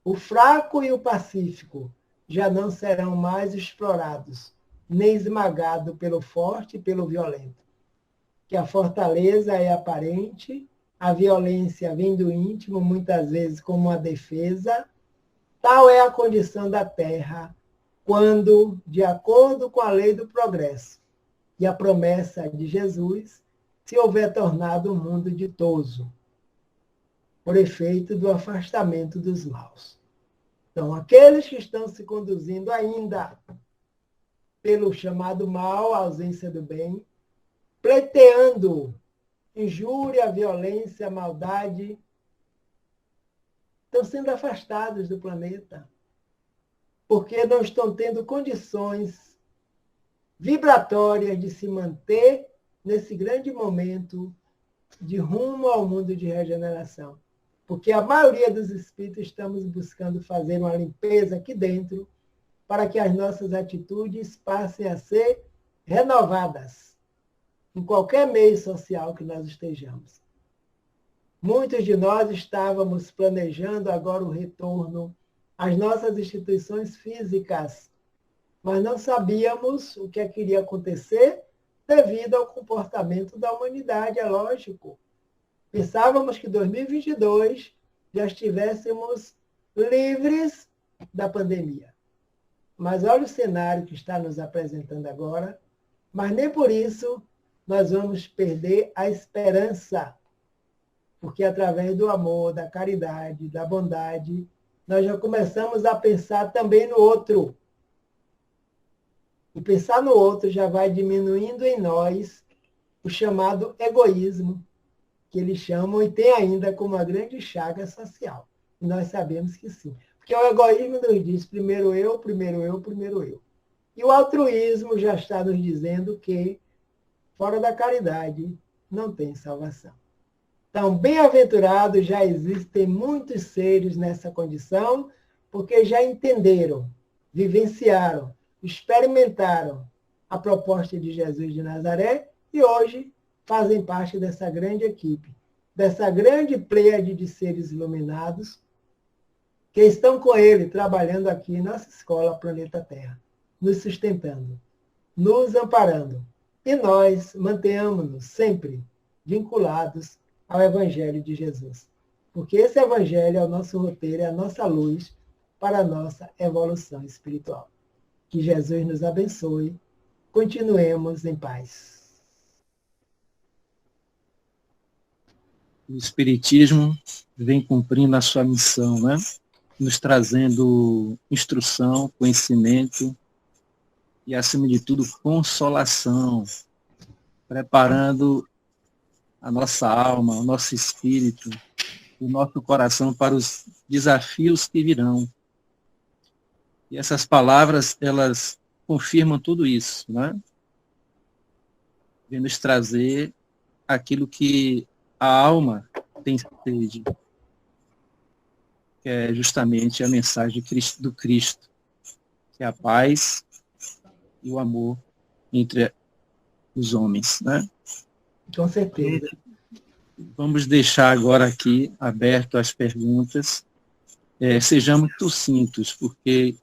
O fraco e o pacífico já não serão mais explorados, nem esmagados pelo forte e pelo violento. Que a fortaleza é aparente, a violência vem do íntimo, muitas vezes como uma defesa. Tal é a condição da Terra, quando, de acordo com a lei do progresso e a promessa de Jesus, se houver tornado o mundo ditoso, por efeito do afastamento dos maus. Então, aqueles que estão se conduzindo ainda pelo chamado mal, a ausência do bem, pleiteando injúria, violência, maldade, estão sendo afastados do planeta, porque não estão tendo condições vibratórias de se manter nesse grande momento de rumo ao mundo de regeneração. Porque a maioria dos espíritos estamos buscando fazer uma limpeza aqui dentro para que as nossas atitudes passem a ser renovadas em qualquer meio social que nós estejamos. Muitos de nós estávamos planejando agora o retorno às nossas instituições físicas, mas não sabíamos o que iria acontecer devido ao comportamento da humanidade, é lógico. Pensávamos que em 2022 já estivéssemos livres da pandemia. Mas olha o cenário que está nos apresentando agora, mas nem por isso nós vamos perder a esperança, porque através do amor, da caridade, da bondade, nós já começamos a pensar também no outro. E pensar no outro já vai diminuindo em nós o chamado egoísmo, que eles chamam e tem ainda como uma grande chaga social. E nós sabemos que sim. Porque o egoísmo nos diz primeiro eu, primeiro eu, primeiro eu. E o altruísmo já está nos dizendo que fora da caridade não tem salvação. Então, bem-aventurados, já existem muitos seres nessa condição, porque já entenderam, vivenciaram, experimentaram a proposta de Jesus de Nazaré e hoje fazem parte dessa grande equipe, dessa grande pleiade de seres iluminados que estão com ele, trabalhando aqui em nossa escola Planeta Terra, nos sustentando, nos amparando. E nós mantenhamos-nos sempre vinculados ao Evangelho de Jesus. Porque esse Evangelho é o nosso roteiro, é a nossa luz, para a nossa evolução espiritual. Que Jesus nos abençoe. Continuemos em paz. O Espiritismo vem cumprindo a sua missão, né? Nos trazendo instrução, conhecimento e, acima de tudo, consolação, preparando a nossa alma, o nosso espírito, o nosso coração para os desafios que virão. E essas palavras, elas confirmam tudo isso, né? Vem nos trazer aquilo que a alma tem sede, que é justamente a mensagem do Cristo, que é a paz e o amor entre os homens, né? Com certeza. Vamos deixar agora aqui aberto as perguntas. Sejamos sucintos, porque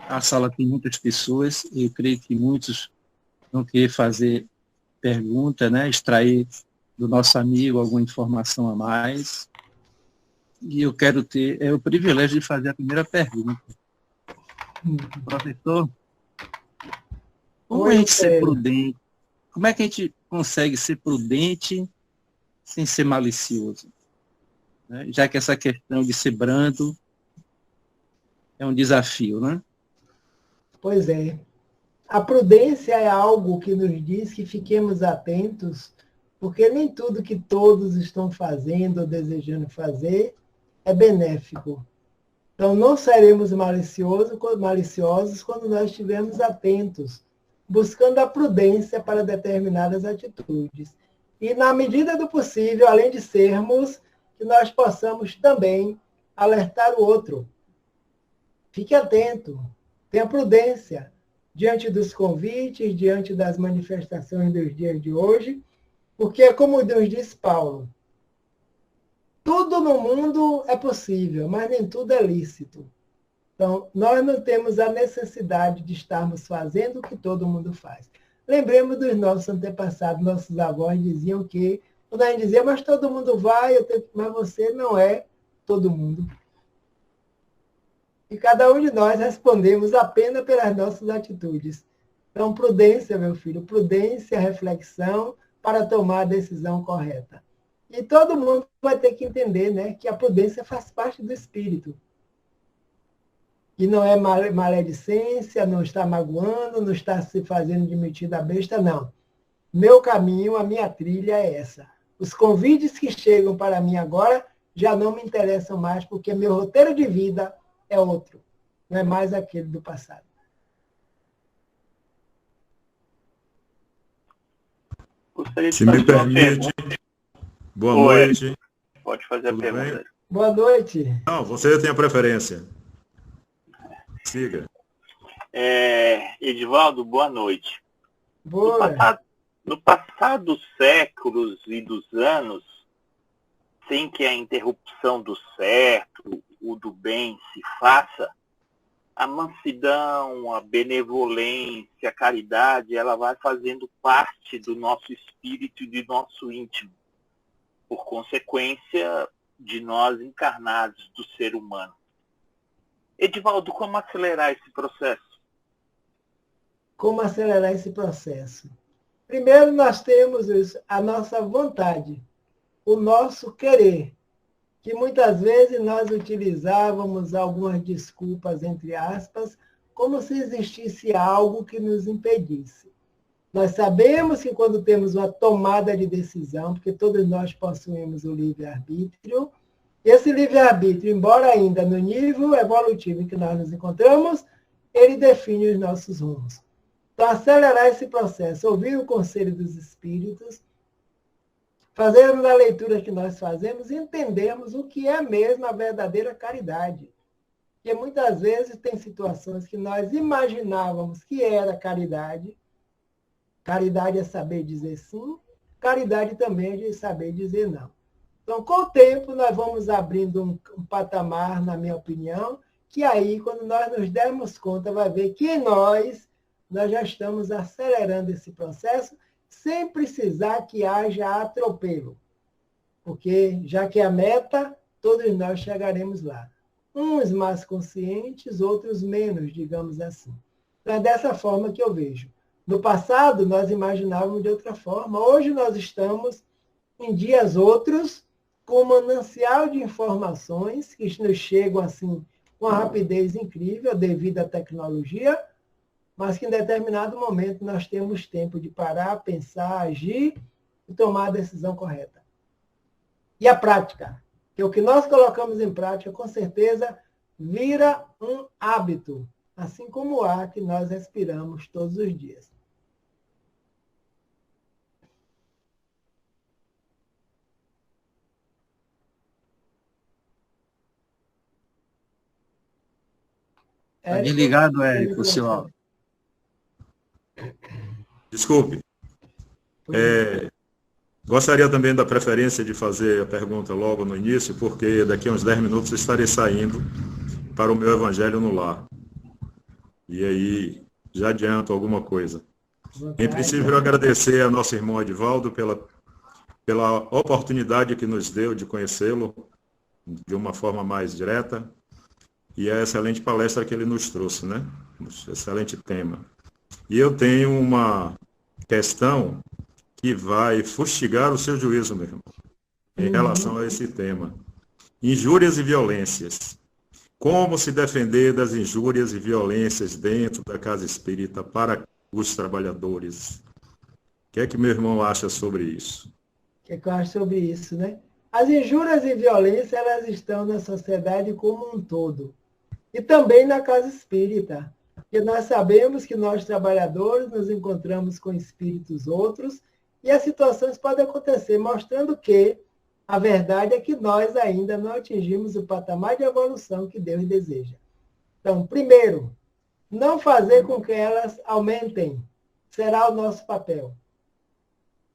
a sala tem muitas pessoas, e eu creio que muitos vão querer fazer pergunta, né? Extrair do nosso amigo alguma informação a mais. E eu quero ter o privilégio de fazer a primeira pergunta. Professor, como a gente ser prudente? Como é que a gente consegue ser prudente sem ser malicioso? Né? Já que essa questão de ser brando é um desafio, né? Pois é. A prudência é algo que nos diz que fiquemos atentos, porque nem tudo que todos estão fazendo ou desejando fazer é benéfico. Então, não seremos maliciosos quando nós estivermos atentos, buscando a prudência para determinadas atitudes. E, na medida do possível, além de sermos, que nós possamos também alertar o outro. Fique atento, tenha prudência diante dos convites, diante das manifestações dos dias de hoje, porque, como Deus diz Paulo, tudo no mundo é possível, mas nem tudo é lícito. Então, nós não temos a necessidade de estarmos fazendo o que todo mundo faz. Lembremos dos nossos antepassados, nossos avós diziam que, quando a gente dizia, mas todo mundo vai, mas você não é todo mundo. E cada um de nós respondemos apenas pelas nossas atitudes. Então, prudência, meu filho, prudência, reflexão para tomar a decisão correta. E todo mundo vai ter que entender, né, que a prudência faz parte do espírito. E não é maledicência, não está magoando, não está se fazendo de metida besta, não. Meu caminho, a minha trilha é essa. Os convites que chegam para mim agora já não me interessam mais, porque meu roteiro de vida é outro. Não é mais aquele do passado. Se me permite. Boa noite. Pode fazer a pergunta. Boa noite. Não, você tem a preferência. Siga. Edivaldo, boa noite. Boa. No passar dos séculos e dos anos, sem que a interrupção do certo, o do bem se faça, a mansidão, a benevolência, a caridade, ela vai fazendo parte do nosso espírito e do nosso íntimo, por consequência de nós encarnados do ser humano. Edivaldo, como acelerar esse processo? Como acelerar esse processo? Primeiro, nós temos a nossa vontade, o nosso querer, que muitas vezes nós utilizávamos algumas desculpas, entre aspas, como se existisse algo que nos impedisse. Nós sabemos que quando temos uma tomada de decisão, porque todos nós possuímos o livre-arbítrio, esse livre-arbítrio, embora ainda no nível evolutivo em que nós nos encontramos, ele define os nossos rumos. Então, acelerar esse processo, ouvir o conselho dos espíritos, fazermos a leitura que nós fazemos e entendermos o que é mesmo a verdadeira caridade. Porque muitas vezes tem situações que nós imaginávamos que era caridade. Caridade é saber dizer sim, caridade também é de saber dizer não. Então, com o tempo, nós vamos abrindo um patamar, na minha opinião, que aí, quando nós nos dermos conta, vai ver que em nós já estamos acelerando esse processo, sem precisar que haja atropelo. Porque, já que é a meta, todos nós chegaremos lá. uns mais conscientes, outros menos, digamos assim. Então, é dessa forma que eu vejo. No passado, nós imaginávamos de outra forma. Hoje, nós estamos em dias outros, com um manancial de informações que nos chegam assim com uma rapidez incrível devido à tecnologia, mas que em determinado momento nós temos tempo de parar, pensar, agir e tomar a decisão correta. E a prática, que o que nós colocamos em prática, com certeza, vira um hábito, assim como o ar que nós respiramos todos os dias. Está desligado, Érico, seu áudio. Desculpe. Gostaria também da preferência de fazer a pergunta logo no início, porque daqui a uns 10 minutos eu estarei saindo para o meu Evangelho no Lar. E aí já adianto alguma coisa. Em princípio, eu agradecer ao nosso irmão Edivaldo pela oportunidade que nos deu de conhecê-lo de uma forma mais direta e a excelente palestra que ele nos trouxe, né? Excelente tema. E eu tenho uma questão que vai fustigar o seu juízo, meu irmão, em relação a esse tema. Injúrias e violências. Como se defender das injúrias e violências dentro da casa espírita para os trabalhadores? O que é que meu irmão acha sobre isso? O que é que eu acho sobre isso, né? As injúrias e violências, elas estão na sociedade como um todo. E também na casa espírita. Porque nós sabemos que nós, trabalhadores, nos encontramos com espíritos outros e as situações podem acontecer, mostrando que a verdade é que nós ainda não atingimos o patamar de evolução que Deus deseja. Então, primeiro, não fazer com que elas aumentem será o nosso papel.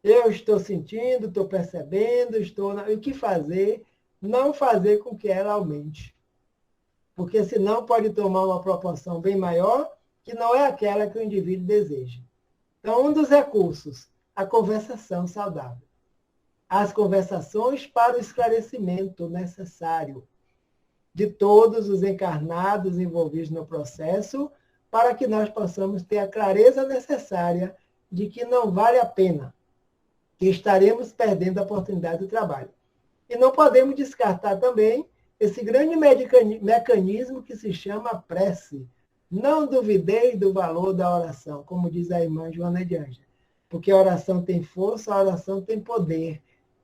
Eu estou sentindo, estou percebendo, o que fazer? Não fazer com que ela aumente. Porque senão pode tomar uma proporção bem maior, que não é aquela que o indivíduo deseja. Então, um dos recursos, a conversação saudável. As conversações para o esclarecimento necessário de todos os encarnados envolvidos no processo, para que nós possamos ter a clareza necessária de que não vale a pena, que estaremos perdendo a oportunidade do trabalho. E não podemos descartar também esse grande mecanismo que se chama prece. Não duvidei do valor da oração, como diz a irmã Joana de Ângela, porque a oração tem força, a oração tem poder.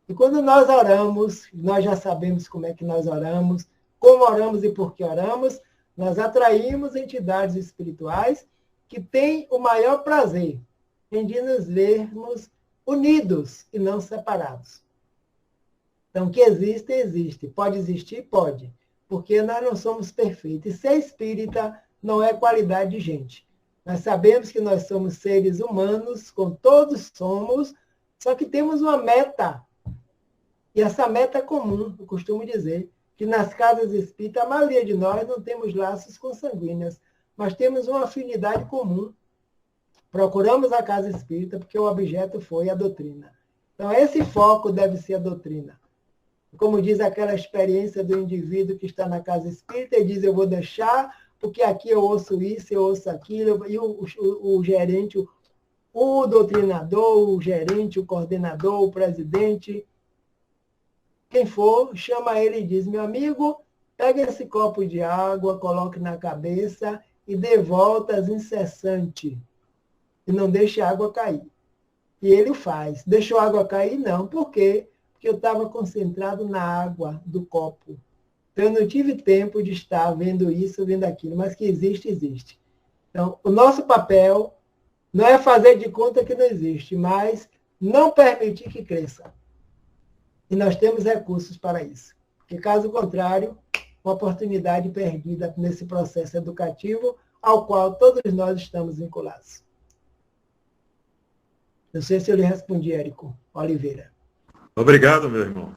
E quando nós oramos, nós já sabemos como é que nós oramos, como oramos e por que oramos, nós atraímos entidades espirituais que têm o maior prazer em de nos vermos unidos e não separados. Então, que existe, existe. Pode existir? Pode. Porque nós não somos perfeitos. E ser espírita não é qualidade de gente. Nós sabemos que nós somos seres humanos, como todos somos, só que temos uma meta. E essa meta é comum, eu costumo dizer, que nas casas espíritas, a maioria de nós não temos laços consanguíneos, mas temos uma afinidade comum. Procuramos a casa espírita porque o objeto foi a doutrina. Então, esse foco deve ser a doutrina. Como diz aquela experiência do indivíduo que está na casa espírita e diz, eu vou deixar, porque aqui eu ouço isso, eu ouço aquilo, e o gerente, o doutrinador, o gerente, o coordenador, o presidente, quem for, chama ele e diz, meu amigo, pega esse copo de água, coloque na cabeça e dê voltas incessante. E não deixe a água cair. E ele faz. Deixou a água cair? Não. Por quê? Porque eu estava concentrado na água do copo. Então, eu não tive tempo de estar vendo isso, vendo aquilo, mas que existe, existe. Então, o nosso papel não é fazer de conta que não existe, mas não permitir que cresça. E nós temos recursos para isso. Porque, caso contrário, uma oportunidade perdida nesse processo educativo ao qual todos nós estamos vinculados. Não sei se eu lhe respondi, Érico Oliveira. Obrigado, meu irmão.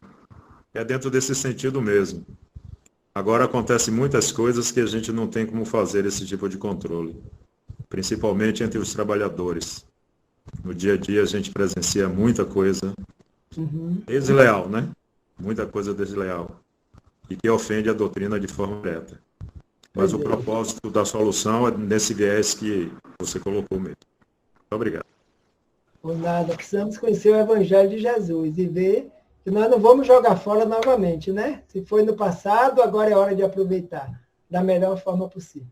É dentro desse sentido mesmo. Agora acontecem muitas coisas que a gente não tem como fazer esse tipo de controle, principalmente entre os trabalhadores. No dia a dia a gente presencia muita coisa desleal, né? Muita coisa desleal. e que ofende a doutrina de forma direta. Mas o propósito da solução é nesse viés que você colocou mesmo. Muito obrigado. Por nada, precisamos conhecer o Evangelho de Jesus e ver que nós não vamos jogar fora novamente, né? Se foi no passado, agora é hora de aproveitar da melhor forma possível.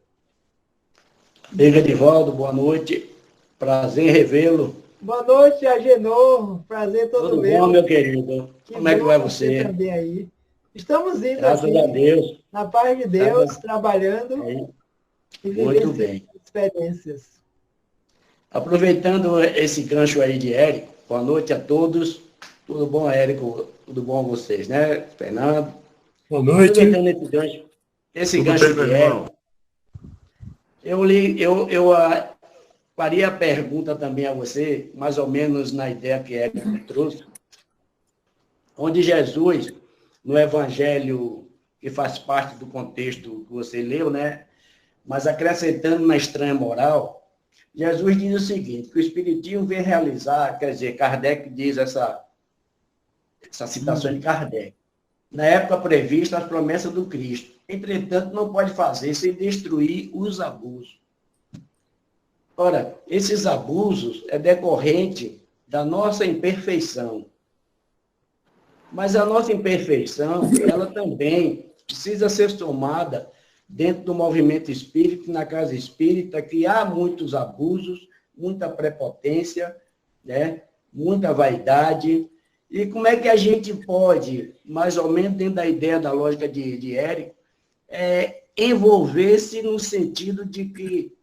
Amigo Edivaldo, boa noite. Prazer em revê-lo. Boa noite, Agenor. Prazer todo Tudo meu. bom, meu querido? Como é que vai você? Também aí. Estamos indo Graças aqui, a Deus. na paz de Deus, trabalhando e Muito vivendo bem. experiências. Aproveitando esse gancho aí de Érico, boa noite a todos. Tudo bom, Érico? Tudo bom a vocês, né? Fernando? Boa noite. Aproveitando esse gancho de Érico, eu faria a pergunta também a você, mais ou menos na ideia que Érico trouxe, onde Jesus, no Evangelho, que faz parte do contexto que você leu, né? Mas acrescentando na estranha moral, Jesus diz o seguinte, que o Espiritismo vem realizar, quer dizer, Kardec diz essa citação de Kardec, na época prevista, as promessas do Cristo. Entretanto, não pode fazer sem destruir os abusos. Ora, esses abusos é decorrente da nossa imperfeição. Mas a nossa imperfeição, ela também precisa ser tomada dentro do movimento espírita, na casa espírita, que há muitos abusos, muita prepotência, né? Muita vaidade. E como é que a gente pode, mais ou menos dentro da ideia da lógica de Érico, envolver-se no sentido de que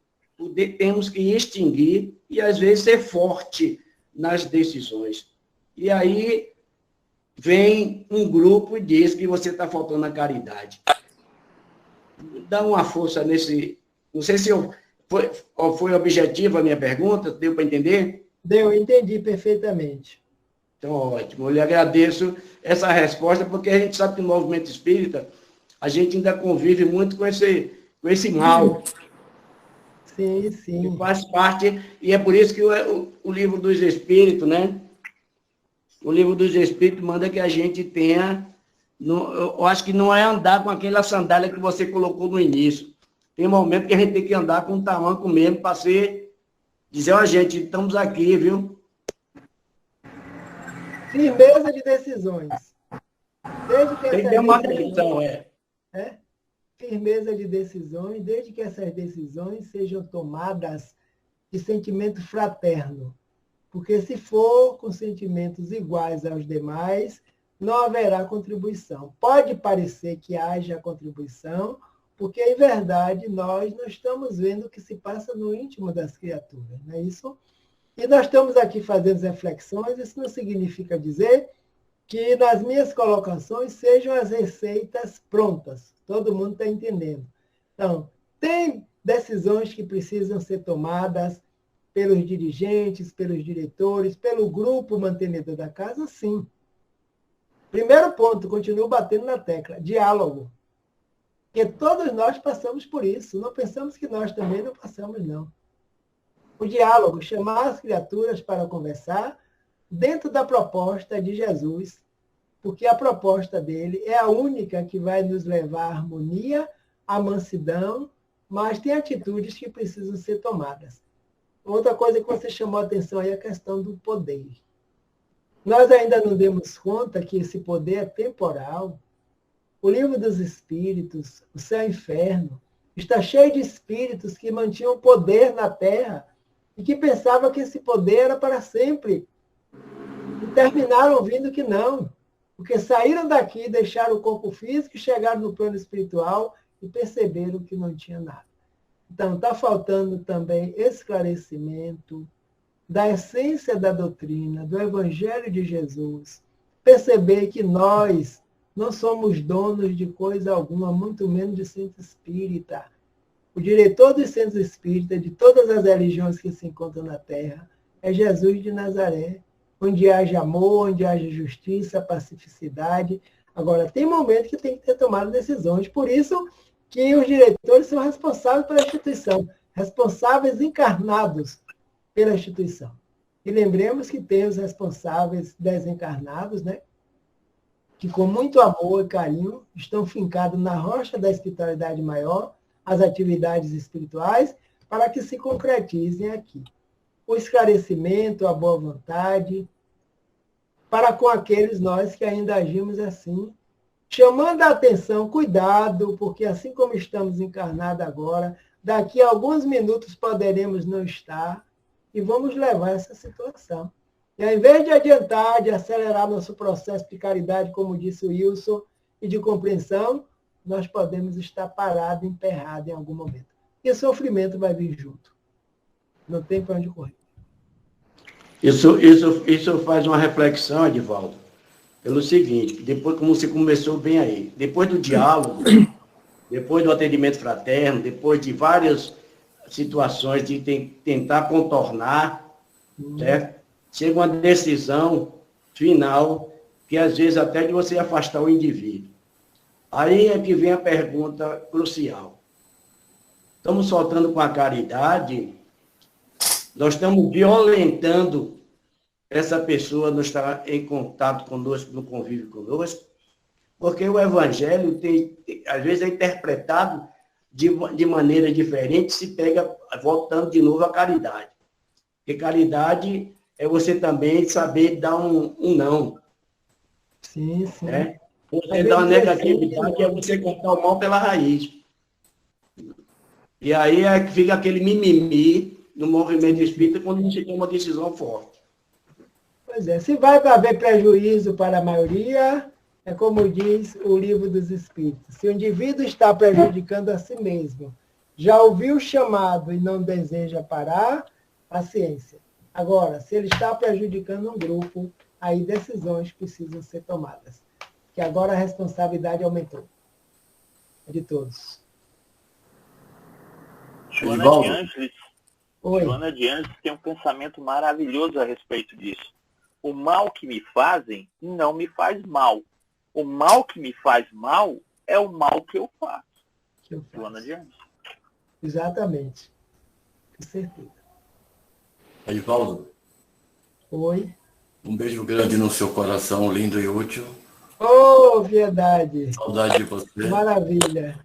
temos que extinguir e, às vezes, ser forte nas decisões. E aí vem um grupo e diz que você está faltando a caridade. Dá uma força nesse... Não sei se foi objetiva a minha pergunta, deu para entender? Deu, entendi perfeitamente. Então, ótimo. Eu lhe agradeço essa resposta, porque a gente sabe que no movimento espírita a gente ainda convive muito com esse mal. Sim, sim. Que faz parte, e é por isso que o livro dos Espíritos, né? O livro dos Espíritos manda que a gente tenha... eu acho que não é andar com aquela sandália que você colocou no início. Tem momento que a gente tem que andar com um tamanco mesmo para dizer, ó, gente, estamos aqui, viu? Firmeza de decisões. Desde que tem que ter uma atenção, firmeza de decisões, desde que essas decisões sejam tomadas de sentimento fraterno. Porque se for com sentimentos iguais aos demais, não haverá contribuição. Pode parecer que haja contribuição, porque, em verdade, nós não estamos vendo o que se passa no íntimo das criaturas, não é isso? E nós estamos aqui fazendo reflexões, isso não significa dizer que nas minhas colocações sejam as receitas prontas. Todo mundo está entendendo. Então, tem decisões que precisam ser tomadas pelos dirigentes, pelos diretores, pelo grupo mantenedor da casa, sim. Primeiro ponto, continuo batendo na tecla, diálogo. Porque todos nós passamos por isso. Não pensamos que nós também não passamos, não. O diálogo, chamar as criaturas para conversar dentro da proposta de Jesus, porque a proposta dele é a única que vai nos levar à harmonia, à mansidão, mas tem atitudes que precisam ser tomadas. Outra coisa que você chamou a atenção aí é a questão do poder. Nós ainda não demos conta que esse poder é temporal. O livro dos Espíritos, o Céu e o Inferno, está cheio de espíritos que mantinham poder na Terra e que pensavam que esse poder era para sempre. E terminaram ouvindo que não, porque saíram daqui, deixaram o corpo físico, chegaram no plano espiritual e perceberam que não tinha nada. Então, está faltando também esclarecimento da essência da doutrina, do Evangelho de Jesus. Perceber que nós não somos donos de coisa alguma, muito menos de centro espírita. O diretor dos centros espíritas, de todas as religiões que se encontram na Terra, é Jesus de Nazaré, onde haja amor, onde haja justiça, pacificidade. Agora, tem momentos que tem que ter tomado decisões, por isso que os diretores são responsáveis pela instituição, responsáveis encarnados pela instituição. E lembremos que tem os responsáveis desencarnados, né? que com muito amor e carinho estão fincados na rocha da espiritualidade maior, as atividades espirituais, para que se concretizem aqui. O esclarecimento, a boa vontade, para com aqueles nós que ainda agimos assim, chamando a atenção, cuidado, porque assim como estamos encarnados agora, daqui a alguns minutos poderemos não estar, e vamos levar essa situação. E ao invés de adiantar, de acelerar nosso processo de caridade, como disse o Wilson, e de compreensão, nós podemos estar parados, emperrados em algum momento. E o sofrimento vai vir junto. Não tem para onde correr. Isso faz uma reflexão, Edivaldo, pelo seguinte, depois, como você começou bem aí, depois do diálogo, depois do atendimento fraterno, depois de várias situações de tentar contornar, certo? Chega uma decisão final, que às vezes até de você afastar o indivíduo. Aí é que vem a pergunta crucial. Estamos soltando com a caridade, nós estamos violentando essa pessoa não estar em contato conosco, no convívio conosco, porque o Evangelho às vezes é interpretado de maneira diferente, se pega voltando de novo à caridade. Porque caridade é você também saber dar um não. Sim, sim. Né? Você dar uma negatividade é você cortar o mal pela raiz. E aí é que fica aquele mimimi no movimento espírita quando a gente toma uma decisão forte. Pois é, se vai haver prejuízo para a maioria, é como diz o Livro dos Espíritos. Se o indivíduo está prejudicando a si mesmo, já ouviu o chamado e não deseja parar, paciência. Agora, se ele está prejudicando um grupo, aí decisões precisam ser tomadas. Que agora a responsabilidade aumentou. É de todos. Joana de Ângeles, Joana de Ângeles tem um pensamento maravilhoso a respeito disso. O mal que me fazem não me faz mal. O mal que me faz mal é o mal que eu faço. Joana de Ângeles. Exatamente. Com certeza. Edivaldo. Oi. Um beijo grande no seu coração, lindo e útil. Oh, verdade. Saudade de você. Maravilha.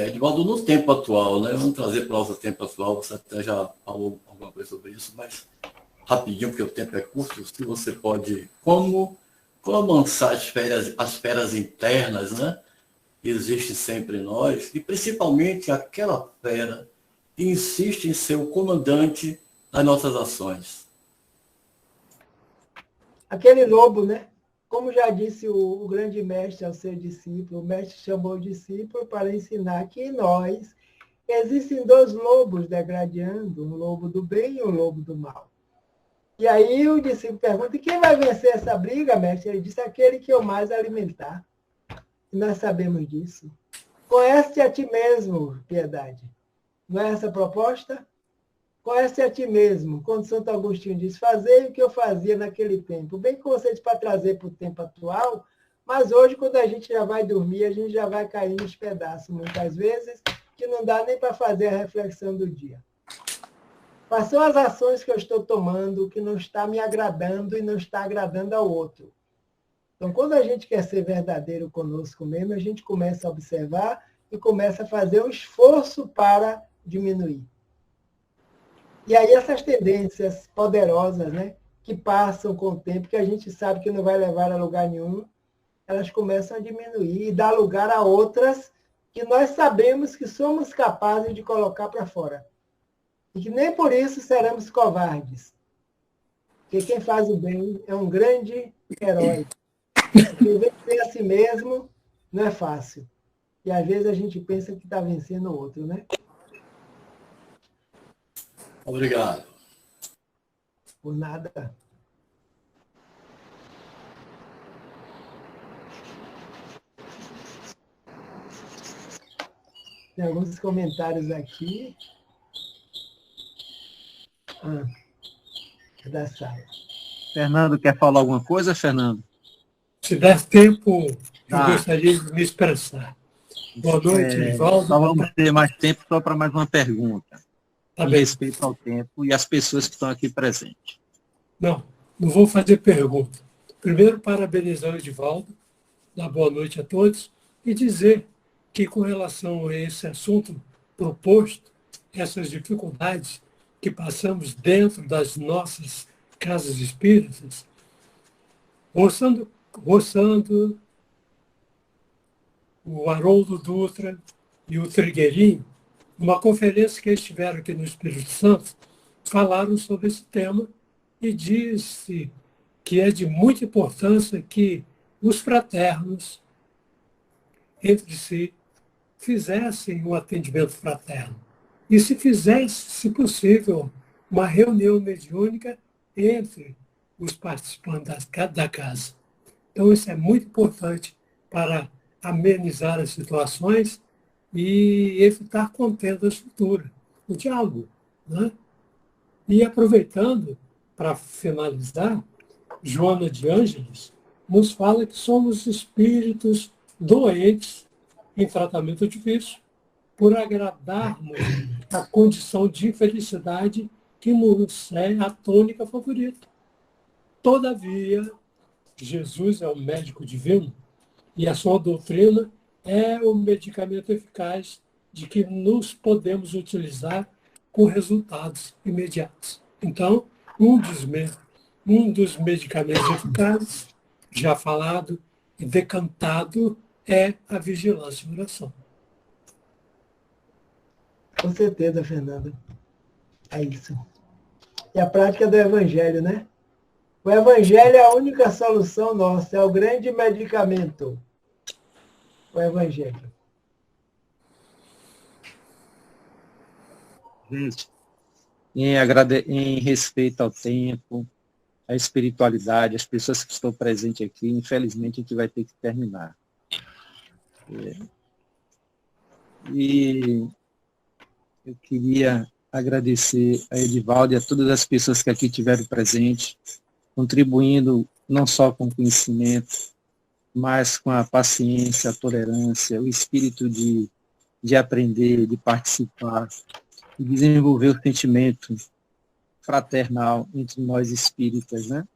Edivaldo, no tempo atual, né? Vamos trazer para o tempo atual, você até já falou alguma coisa sobre isso, mas rapidinho, porque o tempo é curto, se você pode, como amansar as feras internas, né? Que existe sempre em nós, e principalmente aquela fera que insiste em ser o comandante das nossas ações. Aquele lobo, né? Como já disse o grande mestre ao seu discípulo, o mestre chamou o discípulo para ensinar que em nós existem dois lobos degradando, um lobo do bem e um lobo do mal. E aí o discípulo pergunta, e quem vai vencer essa briga, mestre? Ele disse, aquele que eu mais alimentar. E nós sabemos disso. Conhece a ti mesmo, Piedade. Não é essa a proposta? Conhece a ti mesmo. Quando Santo Agostinho diz, fazei o que eu fazia naquele tempo. Bem que você diz para trazer para o tempo atual, mas hoje, quando a gente já vai dormir, a gente já vai cair nos pedaços, muitas vezes, que não dá nem para fazer a reflexão do dia. Quais são as ações que eu estou tomando que não está me agradando e não está agradando ao outro? Então, quando a gente quer ser verdadeiro conosco mesmo, a gente começa a observar e começa a fazer um esforço para diminuir. E aí essas tendências poderosas, né, que passam com o tempo, que a gente sabe que não vai levar a lugar nenhum, elas começam a diminuir e dar lugar a outras que nós sabemos que somos capazes de colocar para fora. E que nem por isso seremos covardes. Porque quem faz o bem é um grande herói. Porque vencer a si mesmo não é fácil. E às vezes a gente pensa que está vencendo o outro, né? Obrigado. Por nada. Tem alguns comentários aqui. Da sala. Fernando, quer falar alguma coisa, Fernando? Se der tempo, eu gostaria de me expressar. Boa noite, Edivaldo. Só vamos ter mais tempo só para mais uma pergunta. Tá em bem. respeito ao tempo e às pessoas que estão aqui presentes. Não vou fazer pergunta. Primeiro, parabenizar o Edivaldo, dar boa noite a todos e dizer que, com relação a esse assunto proposto, essas dificuldades que passamos dentro das nossas casas espíritas, roçando o Haroldo Dutra e o Trigueirinho, numa conferência que eles tiveram aqui no Espírito Santo, falaram sobre esse tema e disse que é de muita importância que os fraternos, entre si, fizessem um atendimento fraterno. E se fizesse, se possível, uma reunião mediúnica entre os participantes da casa. Então, isso é muito importante para amenizar as situações e evitar contendas futuras. O diálogo. Né? E aproveitando, para finalizar, Joana de Ângeles nos fala que somos espíritos doentes em tratamento difícil, por agradarmos a condição de infelicidade que nos é a tônica favorita. Todavia, Jesus é o médico divino e a sua doutrina é o medicamento eficaz de que nos podemos utilizar com resultados imediatos. Então, um dos medicamentos eficazes, já falado e decantado, é a vigilância e oração. Com certeza, Fernando. É isso. E a prática do Evangelho, né? O Evangelho é a única solução nossa, é o grande medicamento. O Evangelho. Gente, em respeito ao tempo, à espiritualidade, as pessoas que estão presentes aqui, infelizmente a gente vai ter que terminar. E eu queria agradecer a Edivaldo e a todas as pessoas que aqui tiveram presente, contribuindo não só com conhecimento, mas com a paciência, a tolerância, o espírito de aprender, de participar, de desenvolver o sentimento fraternal entre nós espíritas, né?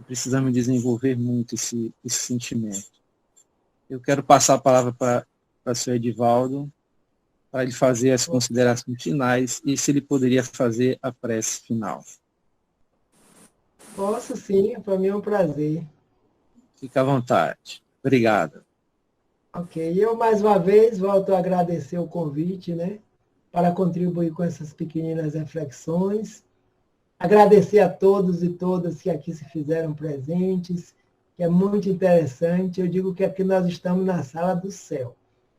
Precisamos desenvolver muito esse sentimento. Eu quero passar a palavra para o senhor Edivaldo, para ele fazer as considerações finais e se ele poderia fazer a prece final. Posso sim, para mim é um prazer. Fica à vontade. Obrigado. Ok, eu mais uma vez volto a agradecer o convite, né, para contribuir com essas pequeninas reflexões. Agradecer a todos e todas que aqui se fizeram presentes, que é muito interessante. Eu digo que aqui nós estamos na sala do céu.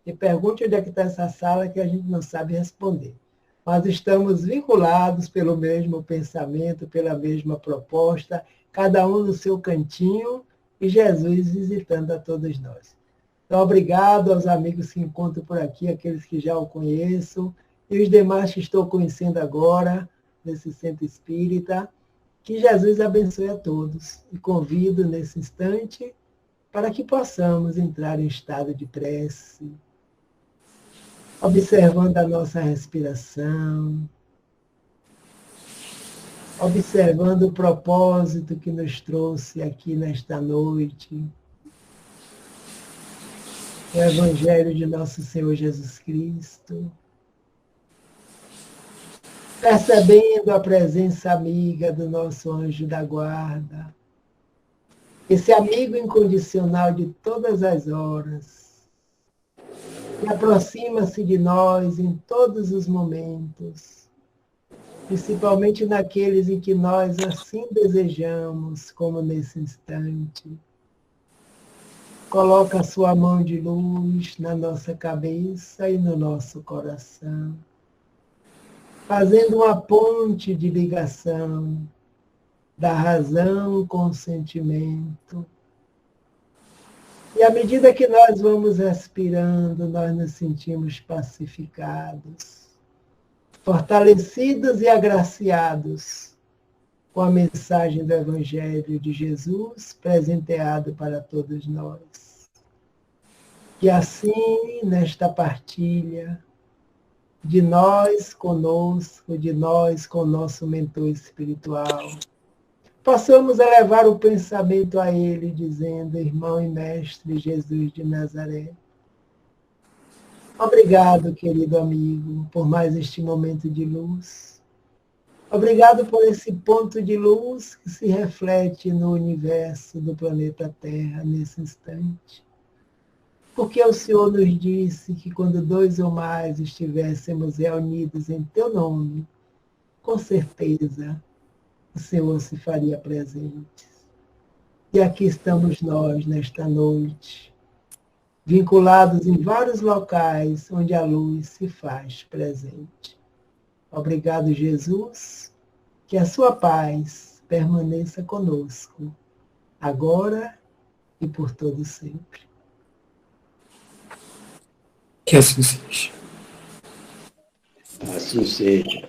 E pergunte onde é que está essa sala que a gente não sabe responder. Mas estamos vinculados pelo mesmo pensamento, pela mesma proposta, cada um no seu cantinho e Jesus visitando a todos nós. Então, obrigado aos amigos que encontro por aqui, aqueles que já o conheço, e os demais que estou conhecendo agora, nesse centro espírita. Que Jesus abençoe a todos. E convido nesse instante para que possamos entrar em estado de prece, observando a nossa respiração, observando o propósito que nos trouxe aqui nesta noite, o Evangelho de nosso Senhor Jesus Cristo, percebendo a presença amiga do nosso anjo da guarda, esse amigo incondicional de todas as horas, que aproxima-se de nós em todos os momentos, principalmente naqueles em que nós assim desejamos, como nesse instante. Coloca a sua mão de luz na nossa cabeça e no nosso coração, fazendo uma ponte de ligação da razão com o sentimento. E à medida que nós vamos respirando, nós nos sentimos pacificados, fortalecidos e agraciados com a mensagem do Evangelho de Jesus presenteado para todos nós. E assim, nesta partilha, de nós conosco, de nós com o nosso mentor espiritual, possamos elevar o pensamento a Ele, dizendo: irmão e mestre Jesus de Nazaré, obrigado, querido amigo, por mais este momento de luz. Obrigado por esse ponto de luz que se reflete no universo do planeta Terra nesse instante. Porque o Senhor nos disse que quando 2 ou mais estivéssemos reunidos em teu nome, com certeza o Senhor se faria presente. E aqui estamos nós nesta noite, vinculados em vários locais onde a luz se faz presente. Obrigado, Jesus, que a sua paz permaneça conosco, agora e por todo sempre. Que assim seja. Assim seja.